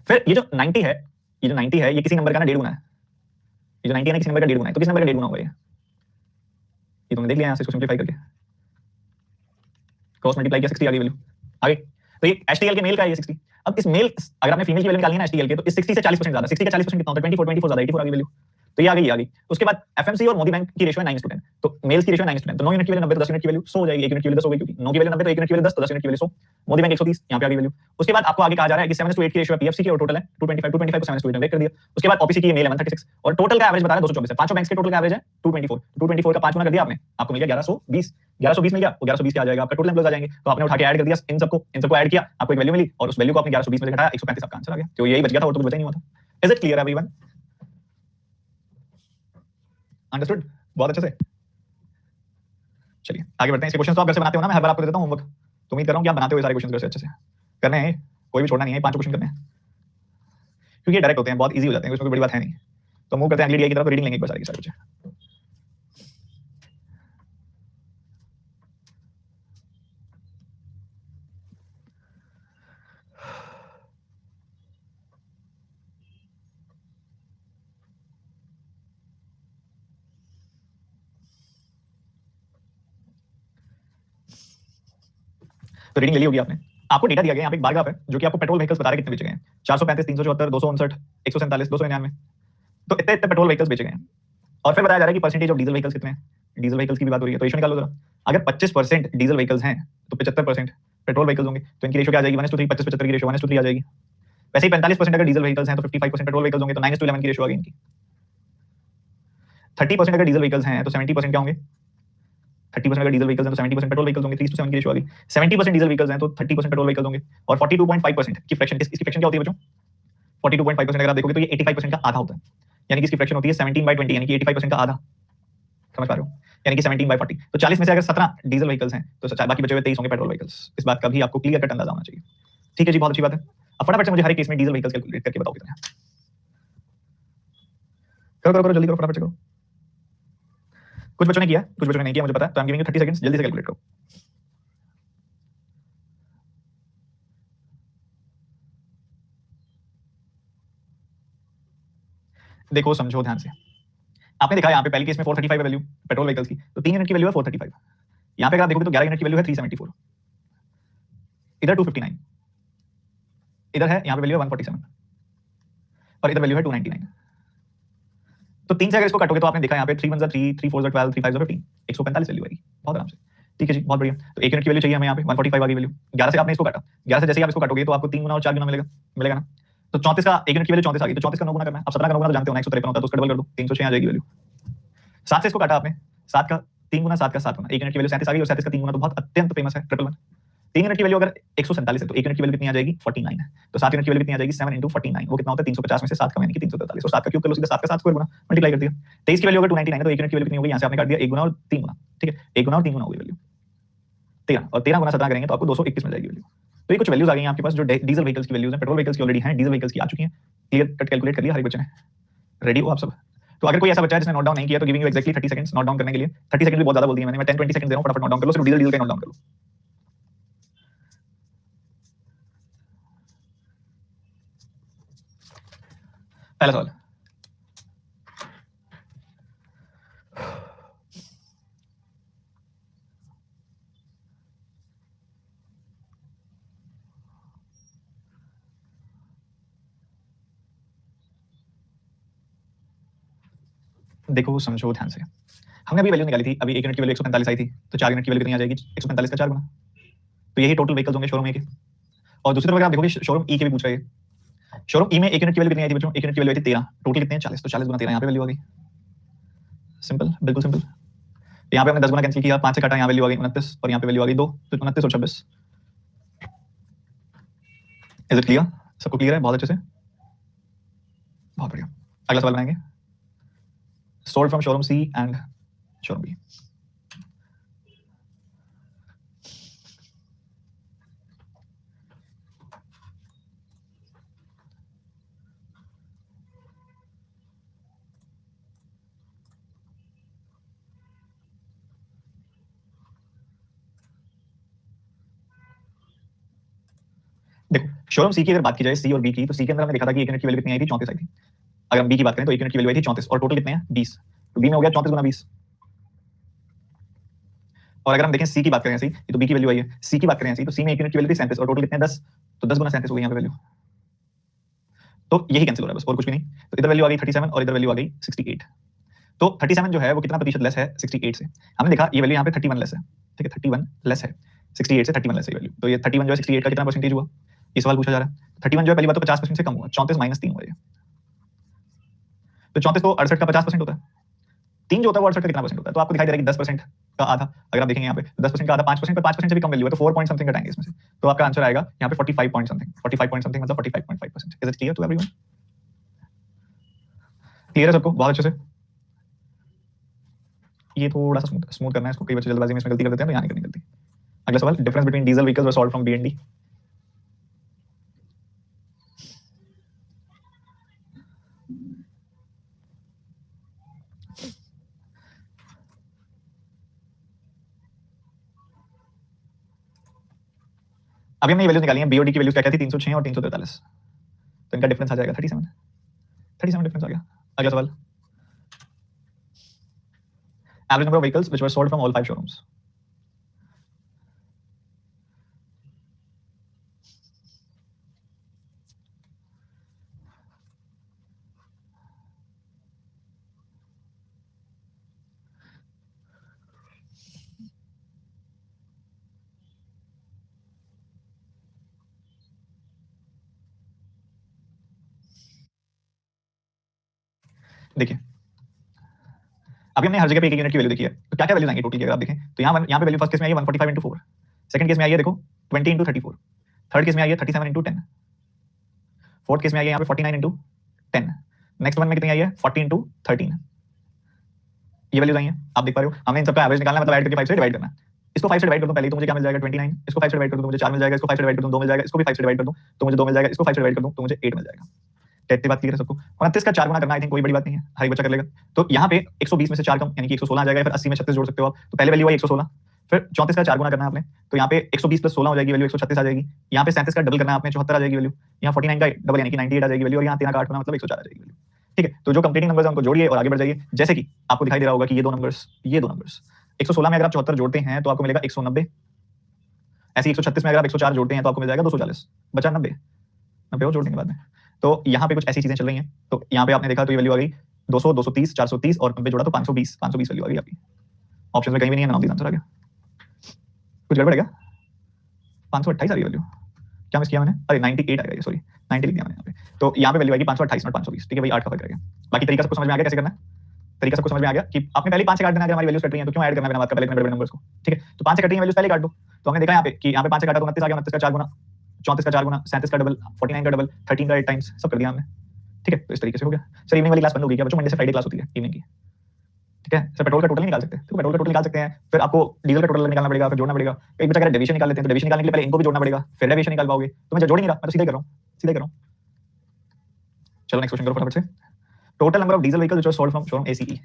फिर ये जो 90 है, ये जो 90 है ये किसी नंबर का ना 1.5 गुना है। ये जो 90 है ना किसी नंबर का 1.5 गुना है, तो किस नंबर का 1.5 गुना होगा ये तुमने देख लिया यहाँ से, इसको सिंपलीफाई करके क्रॉस मल्टीप्लाई किया, 60 आ गई वैल्यू। आगे तो ये HTL के मेल का है ये 60। अब इस मेल अगर आपने फीमेल की वैल्यू निकालनी है ना HTL के, तो इस 60 से 40% ज्यादा, 60 का 40% कितना होता है 24 ज्यादा, 84 आ गई वैल्यू। तो ये आ गई। उसके बाद FMC और मोदी बैंक की रेशियो है 9:10, तो मेल्स की रेशियो 9:10, तो 9 यूनिट की वैल्यू 90 तो 10 यूनिट की वैल्यू 100 हो जाएगी, 1 यूनिट की वैल्यू 10 हो गई, क्योंकि 9 की वैल्यू 90 तो 1 यूनिट की वैल्यू 10 तो 10 यूनिट की वैल्यू 100, मोदी बैंक 130, यहाँ पे आ गई वैल्यू। उसके बाद आपको आगे कहा जा रहा है कि 7:8 की रेशियो है PFC की और टोटल है 225 को 7:8 में ब्रेक कर दिया। उसके बाद OPC की मेल है 136 और टोटल का एवरेज बता रहा है 224 है, पांचों बैंक्स के टोटल का एवरेज है 224 का 5 गुना कर दिया आपने, आपको मिल गया 1120 मिल गया, वो 1120 क्या आ जाएगा आपका टोटल एम्प्लॉयज आ जाएंगे, तो आपने उठा के ऐड कर दिया इन सबको ऐड किया, आपको एक वैल्यू मिली और उस वैल्यू को आपने 1120 में से घटाया 135 आपका आंसर आ गया, तो यही बच गया था और तो कुछ बचा ही नहीं हुआ था। Is it clear everyone? Understood? बहुत अच्छे से। चलिए आगे बढ़ते हैं। इसके क्वेश्चंस तो आप घर से बनाते हो ना, मैं हर बार आपको देता हूं होमवर्क, तो उम्मीद कर रहा हूं कि आप बनाते हो ये सारे क्वेश्चंस घर से अच्छे से। करने हैं, कोई भी छोड़ना नहीं है, 5 क्वेश्चन करने हैं क्योंकि ये डायरेक्ट होते हैं, बहुत इजी हो जाते हैं, उसमें कोई बड़ी बात है नहीं। तो मूव करते हैं अगली डीआई की तरफ, रीडिंग लेंगे एक बार सारी कुछ। तो रीडिंग ले ली होगी आपने। आपको डेटा दिया गया है, यहाँ पे एक बार ग्राफ है जो कि आपको पेट्रोल व्हीकल्स बता रहे हैं कितने बेचे गए हैं, 435, 374, 259, 147, 299, तो इतने पेट्रोल व्हीकल्स बेचे गए हैं। और फिर बताया जा रहा है कि परसेंटेज ऑफ डीजल व्हीकल्स कितने हैं, डीजल व्हीकल्स की भी बात हो रही है, तो रेशियो निकालो जरा। अगर 25% डीजल व्हीकल्स हैं तो 75% पेट्रोल व्हीकल्स होंगे, तो इनकी रेशियो क्या आ जाएगी 1:3, 25-75 की रेशियो 1:3 आ जाएगी। वैसे ही 45% अगर डीजल व्हीकल्स हैं तो 55% पेट्रोल व्हीकल्स होंगे, तो 9:11 की रेशियो आ गई इनकी। 30% अगर डीजल व्हीकल्स हैं तो 70% क्या होंगे, 30% अगर डीजल व्हीकल्स हैं तो 70% पेट्रोल व्हीकल्स होंगे, 3:7 की रेशियो आ गई। 70% डीजल व्हीकल्स हैं तो 30% पेट्रोल व्हीकल्स होंगे, और 42.5% की फ्रैक्शन, इसकी फ्रैक्शन क्या होती है बच्चों, 42.5% अगर आप देखोगे तो ये 85% का आधा होता है, यानी कि इसकी फ्रैक्शन होती है 17/20, यानी कि 85% का आधा, समझ पा रहे हो, यानी कि 17/40। तो 40 में से अगर 17 डीजल व्हीकल्स हैं तो बाकी बचे हुए 23 होंगे पेट्रोल व्हीकल्स। इस बात का भी आपको क्लियर कट अंदाजा होना चाहिए। ठीक है जी, बहुत अच्छी बात है। अब फटाफट से मुझे हर एक केस में डीजल व्हीकल्स कैलकुलेट करके बताओ कितने हैं। करो करो करो, जल्दी करो, फटाफट से करो। कुछ बच्चों ने किया, कुछ बच्चों ने नहीं किया, मुझे पता है, तो I am giving you 30 seconds, जल्दी से कैलकुलेट करो। देखो समझो ध्यान से, आपने देखा यहाँ पे पहली केस में 435 है वैल्यू पेट्रोल व्हीकल्स की, तो 3 यूनिट की वैल्यू है 435। यहाँ पे अगर आप देखोगे तो 11 यूनिट की वैल्यू है 374, इधर 259, इधर है यहाँ पे वैल्यू है 147 और इधर वैल्यू है 299। तो 3 से अगर इसको काटोगे तो आपने देखा यहाँ पे 3 1 3, 3 4 12, 3 5 15, 145 वैल्यू आएगी, बहुत आराम से। ठीक है जी, बहुत बढ़िया। तो 1 यूनिट की वैल्यू चाहिए हमें यहाँ पे 145 आ गई वैल्यू। 11 से आपने इसको काटा, 11 से जैसे ही आप इसको काटोगे तो आपको 3 गुना और 4 गुना मिलेगा ना। तो 34 का 1 यूनिट की वैल्यू 34 आ गई, तो 34 का 9 गुना करना है। आप 17 का 9 गुना तो जानते हो ना, 153 होता है, तो उसका डबल कर दो, 306 आ जाएगी वैल्यू। 7 से इसको काटा आपने, 7 का 3 गुना, 7 का 7 गुना, 1 यूनिट की वैल्यू 37 आ गई, और 37 का 3 गुना तो बहुत अत्यंत फेमस है, 111। 3 यूनिट की वैल्यू अगर 147 है तो 1 यूनिट की वैल्यू कितनी आ जाएगी 49 है, तो 7 यूनिट की वैल्यू कितनी आ जाएगी 7 × 49, वो कितना होता है 350 में से 7 कम, यानी कि 343, और 7 का क्यूब कर लो, सीधा 7 का 7 स्क्वायर गुना मल्टीप्लाई कर दिया। 23 की वैल्यू अगर 299 है तो 1 यूनिट की वैल्यू कितनी हो गई, यहाँ से आपने काट दिया 1 गुना और 3 गुना, ठीक है, 1 गुना और 3 गुना हो गई वैल्यू 13, और 13 गुना 17 करेंगे तो आपको 221 मिल जाएगी वैल्यू। तो ये कुछ वैल्यूज आ गई हैं आपके पास जो डीजल व्हीकल्स की वैल्यूज हैं, पेट्रोल व्हीकल्स की ऑलरेडी हैं, डीजल व्हीकल्स की आ चुकी हैं। क्लियर कट कैलकुलेट कर लिया हर एक बच्चे ने? रेडी हो आप सब? तो अगर कोई ऐसा बच्चा है जिसने नोट डाउन नहीं किया तो giving you exactly 30 seconds note down करने के लिए। 30 सेकंड भी बहुत ज्यादा बोल दिया मैंने, मैं 10-20 सेकंड दे रहा हूं, फटाफट नोट डाउन कर लो, सिर्फ डीजल का नोट डाउन कर लो। पहला सवाल, देखो समझो ध्यान से, हमने अभी वैल्यू निकाली थी, अभी 1 यूनिट की वैल्यू 145 आई थी, तो 4 यूनिट की वैल्यू कितनी आ जाएगी 145 का 4 गुना, तो यही टोटल व्हीकल्स होंगे शोरूम ए के। और दूसरी तरफ अगर आप देखोगे शोरूम ई के भी पूछ रहा है, शोरूम ई में 1 यूनिट की वैल्यू कितनी आई थी बच्चों, 1 यूनिट की वैल्यू आई थी 13, टोटल कितने हैं 40, तो 40 गुना 13 यहाँ पे वैल्यू आ गई। सिंपल, बिल्कुल सिंपल। तो यहाँ पे हमने 10 गुना कैंसिल किया, 5 से काटा, यहाँ वैल्यू आ गई 29, और यहाँ पे वैल्यू आ गई 2, तो 29 और 26। Is it clear? सबको क्लियर है? बहुत अच्छे से, बहुत बढ़िया। अगला सवाल बनाएंगे, sold from showroom C and showroom B. देखो शोरूम सी की अगर बात की जाए, सी और बी की, तो सी के अंदर हमने देखा था कि 1 यूनिट की वैल्यू कितनी आई थी 34 आई थी। अगर हम बी की बात करें तो 1 यूनिट की वैल्यू आई थी 34, और टोटल कितने हैं 20, तो बी में हो गया 34 गुना 20, और अगर हम देखें सी की बात करें ऐसे ही, ये तो बी की वैल्यू आई है, सी की बात करें ऐसे ही, तो सी में एक यूनिट की वैल्यू थी 37 और टोटल कितने 10, तो 10 गुना 37 हो गई यहाँ पे वैल्यू। तो यही कैंसिल हो रहा है बस, और कुछ भी नहीं। तो इधर वैल्यू आ गई 37 और इधर वैल्यू आ गई 68। तो 37 जो है वो कितना प्रतिशत लेस है 68 से। हमने देखा ये वैल्यू यहाँ पे 31 लेस है, ठीक है, 31 लेस है 68 से, 31 लेस है वैल्यू। तो ये 31 जो है 68 का कितना परसेंटेज हुआ, ये सवाल पूछा जा रहा है। 31 जो है पहली बात तो 50% से कम हुआ, 34 माइनस 3 हुआ ये। तो 34 तो 68 का 50% होता है, 3 जो होता है वो 68 का कितना परसेंट होता है, तो आपको दिखाई दे रहा है कि 10% का आधा। अगर आप देखेंगे यहाँ पे 10% का आधा 5%, पर 5% से भी कम वैल्यू है, तो 4 पॉइंट समथिंग घटाएंगे इसमें से, तो आपका आंसर आएगा यहाँ पे 45 पॉइंट समथिंग, 45 पॉइंट समथिंग मतलब 45.5%। Is it clear to everyone? Clear है सबको बहुत अच्छे से? ये थोड़ा सा स्मूथ करना है इसको, कई बच्चे जल्दबाजी में इसमें गलती कर देते हैं, तो यहाँ नहीं करनी गलती। अगला सवाल, difference between diesel vehicles were solved from B and D. अभी हमने ये वैल्यूज निकाली है, बी और डी की वैल्यूज क्या क्या थी, 306 और 343, तो इनका डिफरेंस आ जाएगा 37 डिफरेंस आ गया। अगला सवाल, average number of vehicles which were sold from all 5 showrooms. देखिए अभी हमने हर जगह पे एक यूनिट की वैल्यू देखी है, तो क्या क्या वैल्यूज आएंगी टोटल की अगर आप देखें, तो यहाँ पे वैल्यू फर्स्ट केस में आई है 145 into 4, सेकंड केस में आई है देखो 20 into 34, थर्ड केस में आई है 37 into 10, फोर्थ केस में आई है यहाँ पे 49 into 10, नेक्स्ट वन में कितनी आई है 40 into 13। ये वैल्यूज आई हैं, आप देख पा रहे हो। हमने इन सबका एवरेज निकालना है, मतलब ऐड करके 5 से डिवाइड करना है। इसको 5 से डिवाइड कर दूं पहले तो मुझे क्या मिल जाएगा 29, इसको 5 से डिवाइड कर दूं तो मुझे 4 मिल जाएगा, इसको 5 से डिवाइड कर दूं 2 मिल जाएगा, इसको भी 5 से डिवाइड कर दूं तो मुझे 2 मिल जाएगा, इसको 5 से डिवाइड कर दूं तो मुझे 8 मिल जाएगा। क्या इतनी बात क्लियर है सबको? 29 का 4 गुना करना आई थिंक कोई बड़ी बात नहीं है, हर एक बच्चा कर लेगा। तो यहाँ पे 120 में से 4 कम यानी कि 116 आ जाएगा, फिर 80 में 36 जोड़ सकते हो आप, तो पहले वैल्यू आई 116, फिर 34 का 4 गुना करना है आपने, तो यहाँ पे 120 प्लस 16 हो जाएगी वैल्यू 136 आ जाएगी। यहाँ पे 37 का डबल करना है आपने, 74 आ जाएगी वैल्यू। यहाँ 49 का डबल यानी कि 98 आ जाएगी वैल्यू, और यहाँ 3 का 8 गुना मतलब 104 आ जाएगी वैल्यू। ठीक है, तो जो कंप्लीटिंग नंबर्स है उनको जोड़िए और आगे बढ़ जाइए। जैसे कि आपको दिखाई दे रहा होगा कि ये दो नंबर्स 116 में अगर आप 74 जोड़ते हैं तो आपको मिलेगा 190, ऐसे 136 में अगर आप 104 जोड़ते हैं तो आपको मिल जाएगा 240, बचा 90 और जोड़ देंगे बाद में। तो यहाँ पे कुछ ऐसी चीजें चल रही हैं, तो यहाँ पे आपने देखा तो ये वैल्यू आ गई 200, 230, 430 और 90 जोड़ा तो 520 वैल्यू आ गई आपकी। ऑप्शन में कहीं भी नहीं है, नॉन आंसर आ गया। कुछ गड़बड़ है क्या? 528 आ गई वैल्यू, क्या मिस किया मैंने? अरे 98 आ गया, सॉरी 90 लिख दिया मैंने यहाँ पे। तो यहाँ पे वैल्यू आएगी 528 नॉट 520। ठीक है भाई, 8 का फर्क रह गया। बाकी तरीका सबको समझ में आ गया कैसे करना है? तरीका सबको समझ में आ गया कि आपने पहले 5 से काट देना, अगर हमारी वैल्यूज कट रही हैं तो क्यों ऐड करना बिना बात का पहले इतने बड़े नंबर्स को। ठीक है, तो 5 से कट रही हैं वैल्यूज पहले काट दो। तो हमने देखा यहाँ पे कि यहाँ पे 5 से काटा तो 29 आ गया, 29 का 4 गुना, 34 का 4 गुना, 37 का डबल, 49 का डबल, 13 का 8 टाइम्स, सब कर दिया हमने। ठीक है, तो इस तरीके से हो गया। सर इवनिंग वाली क्लास बंद हो गई क्या बच्चों? मंडे से फ्राइडे क्लास होती है इवनिंग की। ठीक है सर, पेट्रोल का टोटल नहीं निकाल सकते? तो पेट्रोल का टोटल निकाल सकते हैं, फिर आपको डीजल का टोटल निकालना पड़ेगा, फिर जोड़ना पड़ेगा। एक बच्चा कह रहा है डेविएशन निकाल लेते हैं, तो डेविएशन निकालने के लिए पहले इनको भी जोड़ना पड़ेगा, फिर डेविएशन निकाल पाओगे। तो मैं जोड़ नहीं रहा, मैं तो सीधे कर रहा हूँ, सीधे कर रहा हूँ। चलो नेक्स्ट क्वेश्चन करो फटाफट से। Total number of diesel vehicles which were sold from showroom ACE।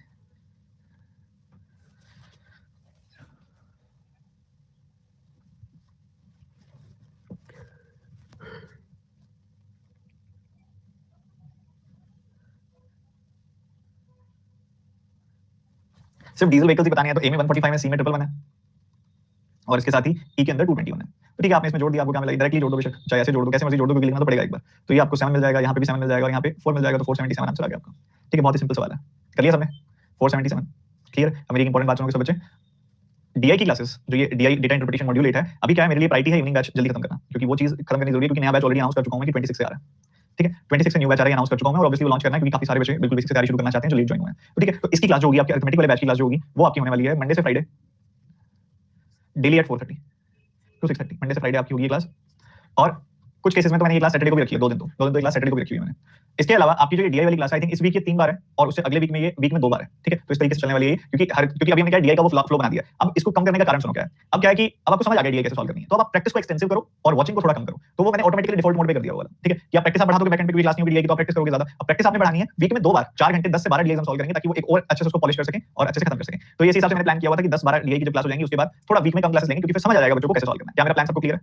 सिर्फ डीजल व्हीकल्स ही बताने हैं, तो ए में 145 है, सी में 111 है, और इसके साथ ही ई के अंदर 221 है। तो ठीक है, आपने इसमें जोड़ दिया, आपको क्या मिला? डायरेक्टली जोड़ दो, बेशक चाहे ऐसे जोड़ दो, कैसे मर्जी जोड़ दो, क्योंकि लिखना तो पड़ेगा एक बार। तो ये आपको 7 मिल जाएगा, यहाँ पे भी 7 मिल जाएगा, और यहाँ पे 4 मिल जाएगा, तो 477 आंसर आ गया आपका। ठीक है, बहुत ही सिंपल सवाल है, कर लिया सबने? 477 क्लियर। अब मेरी एक इंपॉर्टेंट बात सुनोगे सब बच्चे, डीआई की क्लासेस जो ये डीआई डेटा इंटरप्रिटेशन मॉड्यूल 8 है, अभी क्या है मेरे लिए प्रायोरिटी है इवनिंग बैच जल्दी खत्म करना, क्योंकि वो चीज खत्म करनी जरूरी है, क्योंकि नया बैच ऑलरेडी अनाउंस कर चुका हूं मैं कि 26 से आ रहा है। ठीक है, 26 से न्यू बैच आ रहा है, अनाउंस कर चुका हूं मैं, और ऑब्वियसली वो लॉन्च करना है, क्योंकि काफी सारे बच्चे बिल्कुल बेसिक से तैयारी शुरू करना चाहते हैं जो लेट ज्वाइन हुए हैं। तो ठीक है, तो इसकी क्लास जो होगी आपकी अरिथमेटिक वाले बैच की क्लास जो होगी वो आपकी होने वाली है मंडे से Friday daily at 4:30 to 6:30, Monday से फ्राइडे आपकी होगी ये क्लास। और कुछ केसेस में तो मैंने ये क्लास सैटरडे को भी रखी है, 2 दिन तो ये क्लास सैटरडे को भी रखी हुई है मैंने। इसके अलावा आपकी जो ये डीआई वाली क्लास है, आई थिंक इस वीक ये 3 बार है, और उससे अगले वीक में ये वीक में 2 बार है। ठीक है, तो इस तरीके से चलने वाली है, क्योंकि अभी हमने क्या डीआई का वो फ्लो बना दिया। अब इसको कम करने का कारण सुनो क्या है। अब क्या है कि अब आपको समझ आ गया डीआई कैसे सॉल्व करनी है, तो अब आप प्रैक्टिस को एक्सटेंसिव करो और वाचिंग को थोड़ा कम करो। तो वो मैंने ऑटोमेटिकली डिफॉल्ट मोड पे कर दिया होगा। ठीक है, कि आप प्रैक्टिस आप बढ़ा दोगे, बैकएंड पे कोई क्लास नहीं होगी डीआई की, तो आप प्रैक्टिस करोगे ज्यादा। अब प्रैक्टिस आपने बढ़ानी है, वीक में 2 बार 4 घंटे 10 से 12 डीआई हम सॉल्व करेंगे, ताकि वो एक और अच्छे से उसको पॉलिश कर सकें और अच्छे से खत्म कर सकें। तो ये हिसाब से मैंने प्लान किया हुआ था कि 10-12 डीआई की जब क्लास हो जाएंगी, उसके बाद थोड़ा वीक में कम क्लासेस लेंगे, क्योंकि फिर समझ आ जाएगा बच्चों को कैसे सॉल्व करना है। क्या मेरा प्लान सबको क्लियर है?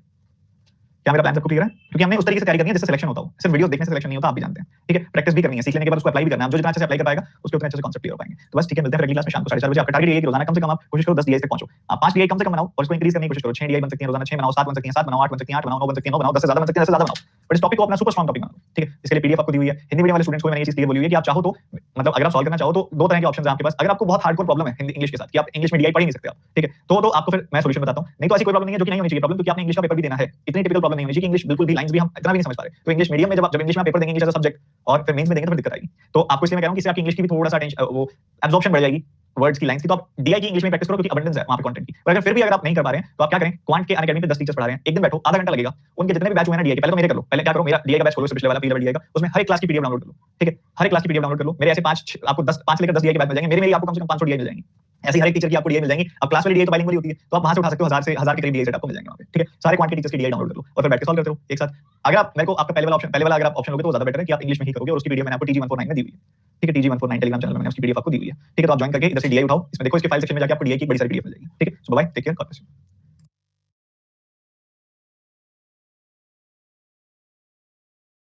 क्या मेरा प्लान सबको क्लियर है? क्योंकि हमने उस तरीके से तैयारी करनी है जिससे सिलेक्शन होता हो, सिर्फ वीडियोस देखने से सिलेक्शन नहीं होता, आप भी जानते हैं, ठीक है? प्रैक्टिस भी करनी है, सीख लेने के बाद उसको अप्लाई भी करना है, आप जो जितना अच्छे से अप्लाई कर पाएगा उसके उतने अच्छे से कॉन्सेप्ट क्लियर हो पाएंगे। तो बस ठीक है, मिलते हैं फिर अगली क्लास में शाम को 4:30 बजे। आपका टारगेट ये है कि रोजाना कम से कम आप कोशिश करो 10 डीआई तक पहुंचो। आप 5 डीआई कम से कम बनाओ और इसको इंक्रीज करने की कोशिश करो। 6 डीआई बन सकती है रोजाना, 6 बनाओ, 7 बन सकती है 7 बनाओ, 8 बन सकती है 8 बनाओ, 9 बन सकती है 9 बनाओ, 10 से ज्यादा बन सकती है 10 से ज्यादा बनाओ। बट इस टॉपिक को अपना सुपर स्ट्रांग टॉपिक बनाओ, ठीक है? इसके लिए पीडीएफ आपको दी हुई है। हिंदी मीडियम वाले स्टूडेंट्स को मैंने ये चीज क्लियर बोली हुई है कि आप चाहो तो मतलब अगर आप सॉल्व करना चाहो तो दो तरह के ऑप्शंस हैं आपके पास। अगर आपको बहुत हार्डकोर प्रॉब्लम है हिंदी इंग्लिश के साथ कि आप इंग्लिश में डीआई पढ़ ही नहीं सकते आप, ठीक है? तो आपको फिर मैं सॉल्यूशन बताता हूं। नहीं तो ऐसी कोई प्रॉब्लम नहीं है जो कि नहीं होनी चाहिए प्रॉब्लम, क्योंकि आपने इंग्लिश का पेपर भी देना है। इतनी टिपिकल प्रॉब्लम नहीं होनी चाहिए कि इंग्लिश बिल्कुल भी लाइंस भी हम इतना भी नहीं समझ पा रहे। तो इंग्लिश मीडियम में जब इंग्लिश में आप पेपर देंगे इंग्लिश एज अ सब्जेक्ट और फिर मेंस में देंगे तो फिर दिक्कत आएगी। तो आपको इसलिए मैं कह रहा हूं कि इससे आपकी इंग्लिश की भी थोड़ा सा वो एब्जॉर्प्शन बढ़ जाएगी वर्ड्स की, लाइंस की। तो आप डीआई की इंग्लिश में प्रैक्टिस करो क्योंकि अबंडेंस है वहां पे कंटेंट की। पर अगर फिर भी अगर आप नहीं कर पा रहे हैं तो आप क्या करें, क्वांट के अनअकैडमी पे 10 टीचर्स पढ़ा रहे हैं, एक दिन बैठो, आधा घंटा लगेगा, उनके जितने भी बैच हुए हैं ना डीआई के, पहले तो मेरे कर लो। पहले क्या करो, मेरा डीआई का बैच खोलो, पिछले वाला पिछले डीआई का, उसमें हर एक क्लास की पीडीएफ डाउनलोड कर लो, ठीक है? हर एक क्लास की पीडीएफ डाउनलोड कर लो। मेरे ऐसे 5 आपको 10 5 लेकर 10 डीआई के बैच मिल जाएंगे, मेरी आपको कम से कम 500 डीआई मिल जाएंगी। ऐसी हर एक टीचर की आपको डीआई मिल जाएंगी। अब क्लास वाली डीआई तो बाइलिंगुअल होती है, तो आप वहां से उठा सकते हो 1000 से 1000 के करीब डीआई सेट आपको मिल जाएंगे वहां पे, ठीक है? सारे क्वांट के टीचर्स की डीआई डाउनलोड कर लो और फिर बैठ के सॉल्व करते रहो एक साथ। अगर आप मेरे को आपका पहले वाला अगर आप ऑप्शन लोगे तो ज्यादा बेटर है कि आप इंग्लिश में ही करोगे और उसकी पीडीएफ मैंने आपको TG149 में दी हुई है, ठीक है? TG149 टेलीग्राम चैनल में मैंने उसकी पीडीएफ आपको दी हुई है, ठीक है? तो आप ज्वाइन करके इधर से डीआई उठाओ, इसमें देखो इसके फाइल सेक्शन में जाके आपको डीआई की बड़ी सारी पीडीएफ मिल जाएगी, ठीक है? So bye, take care, God bless you.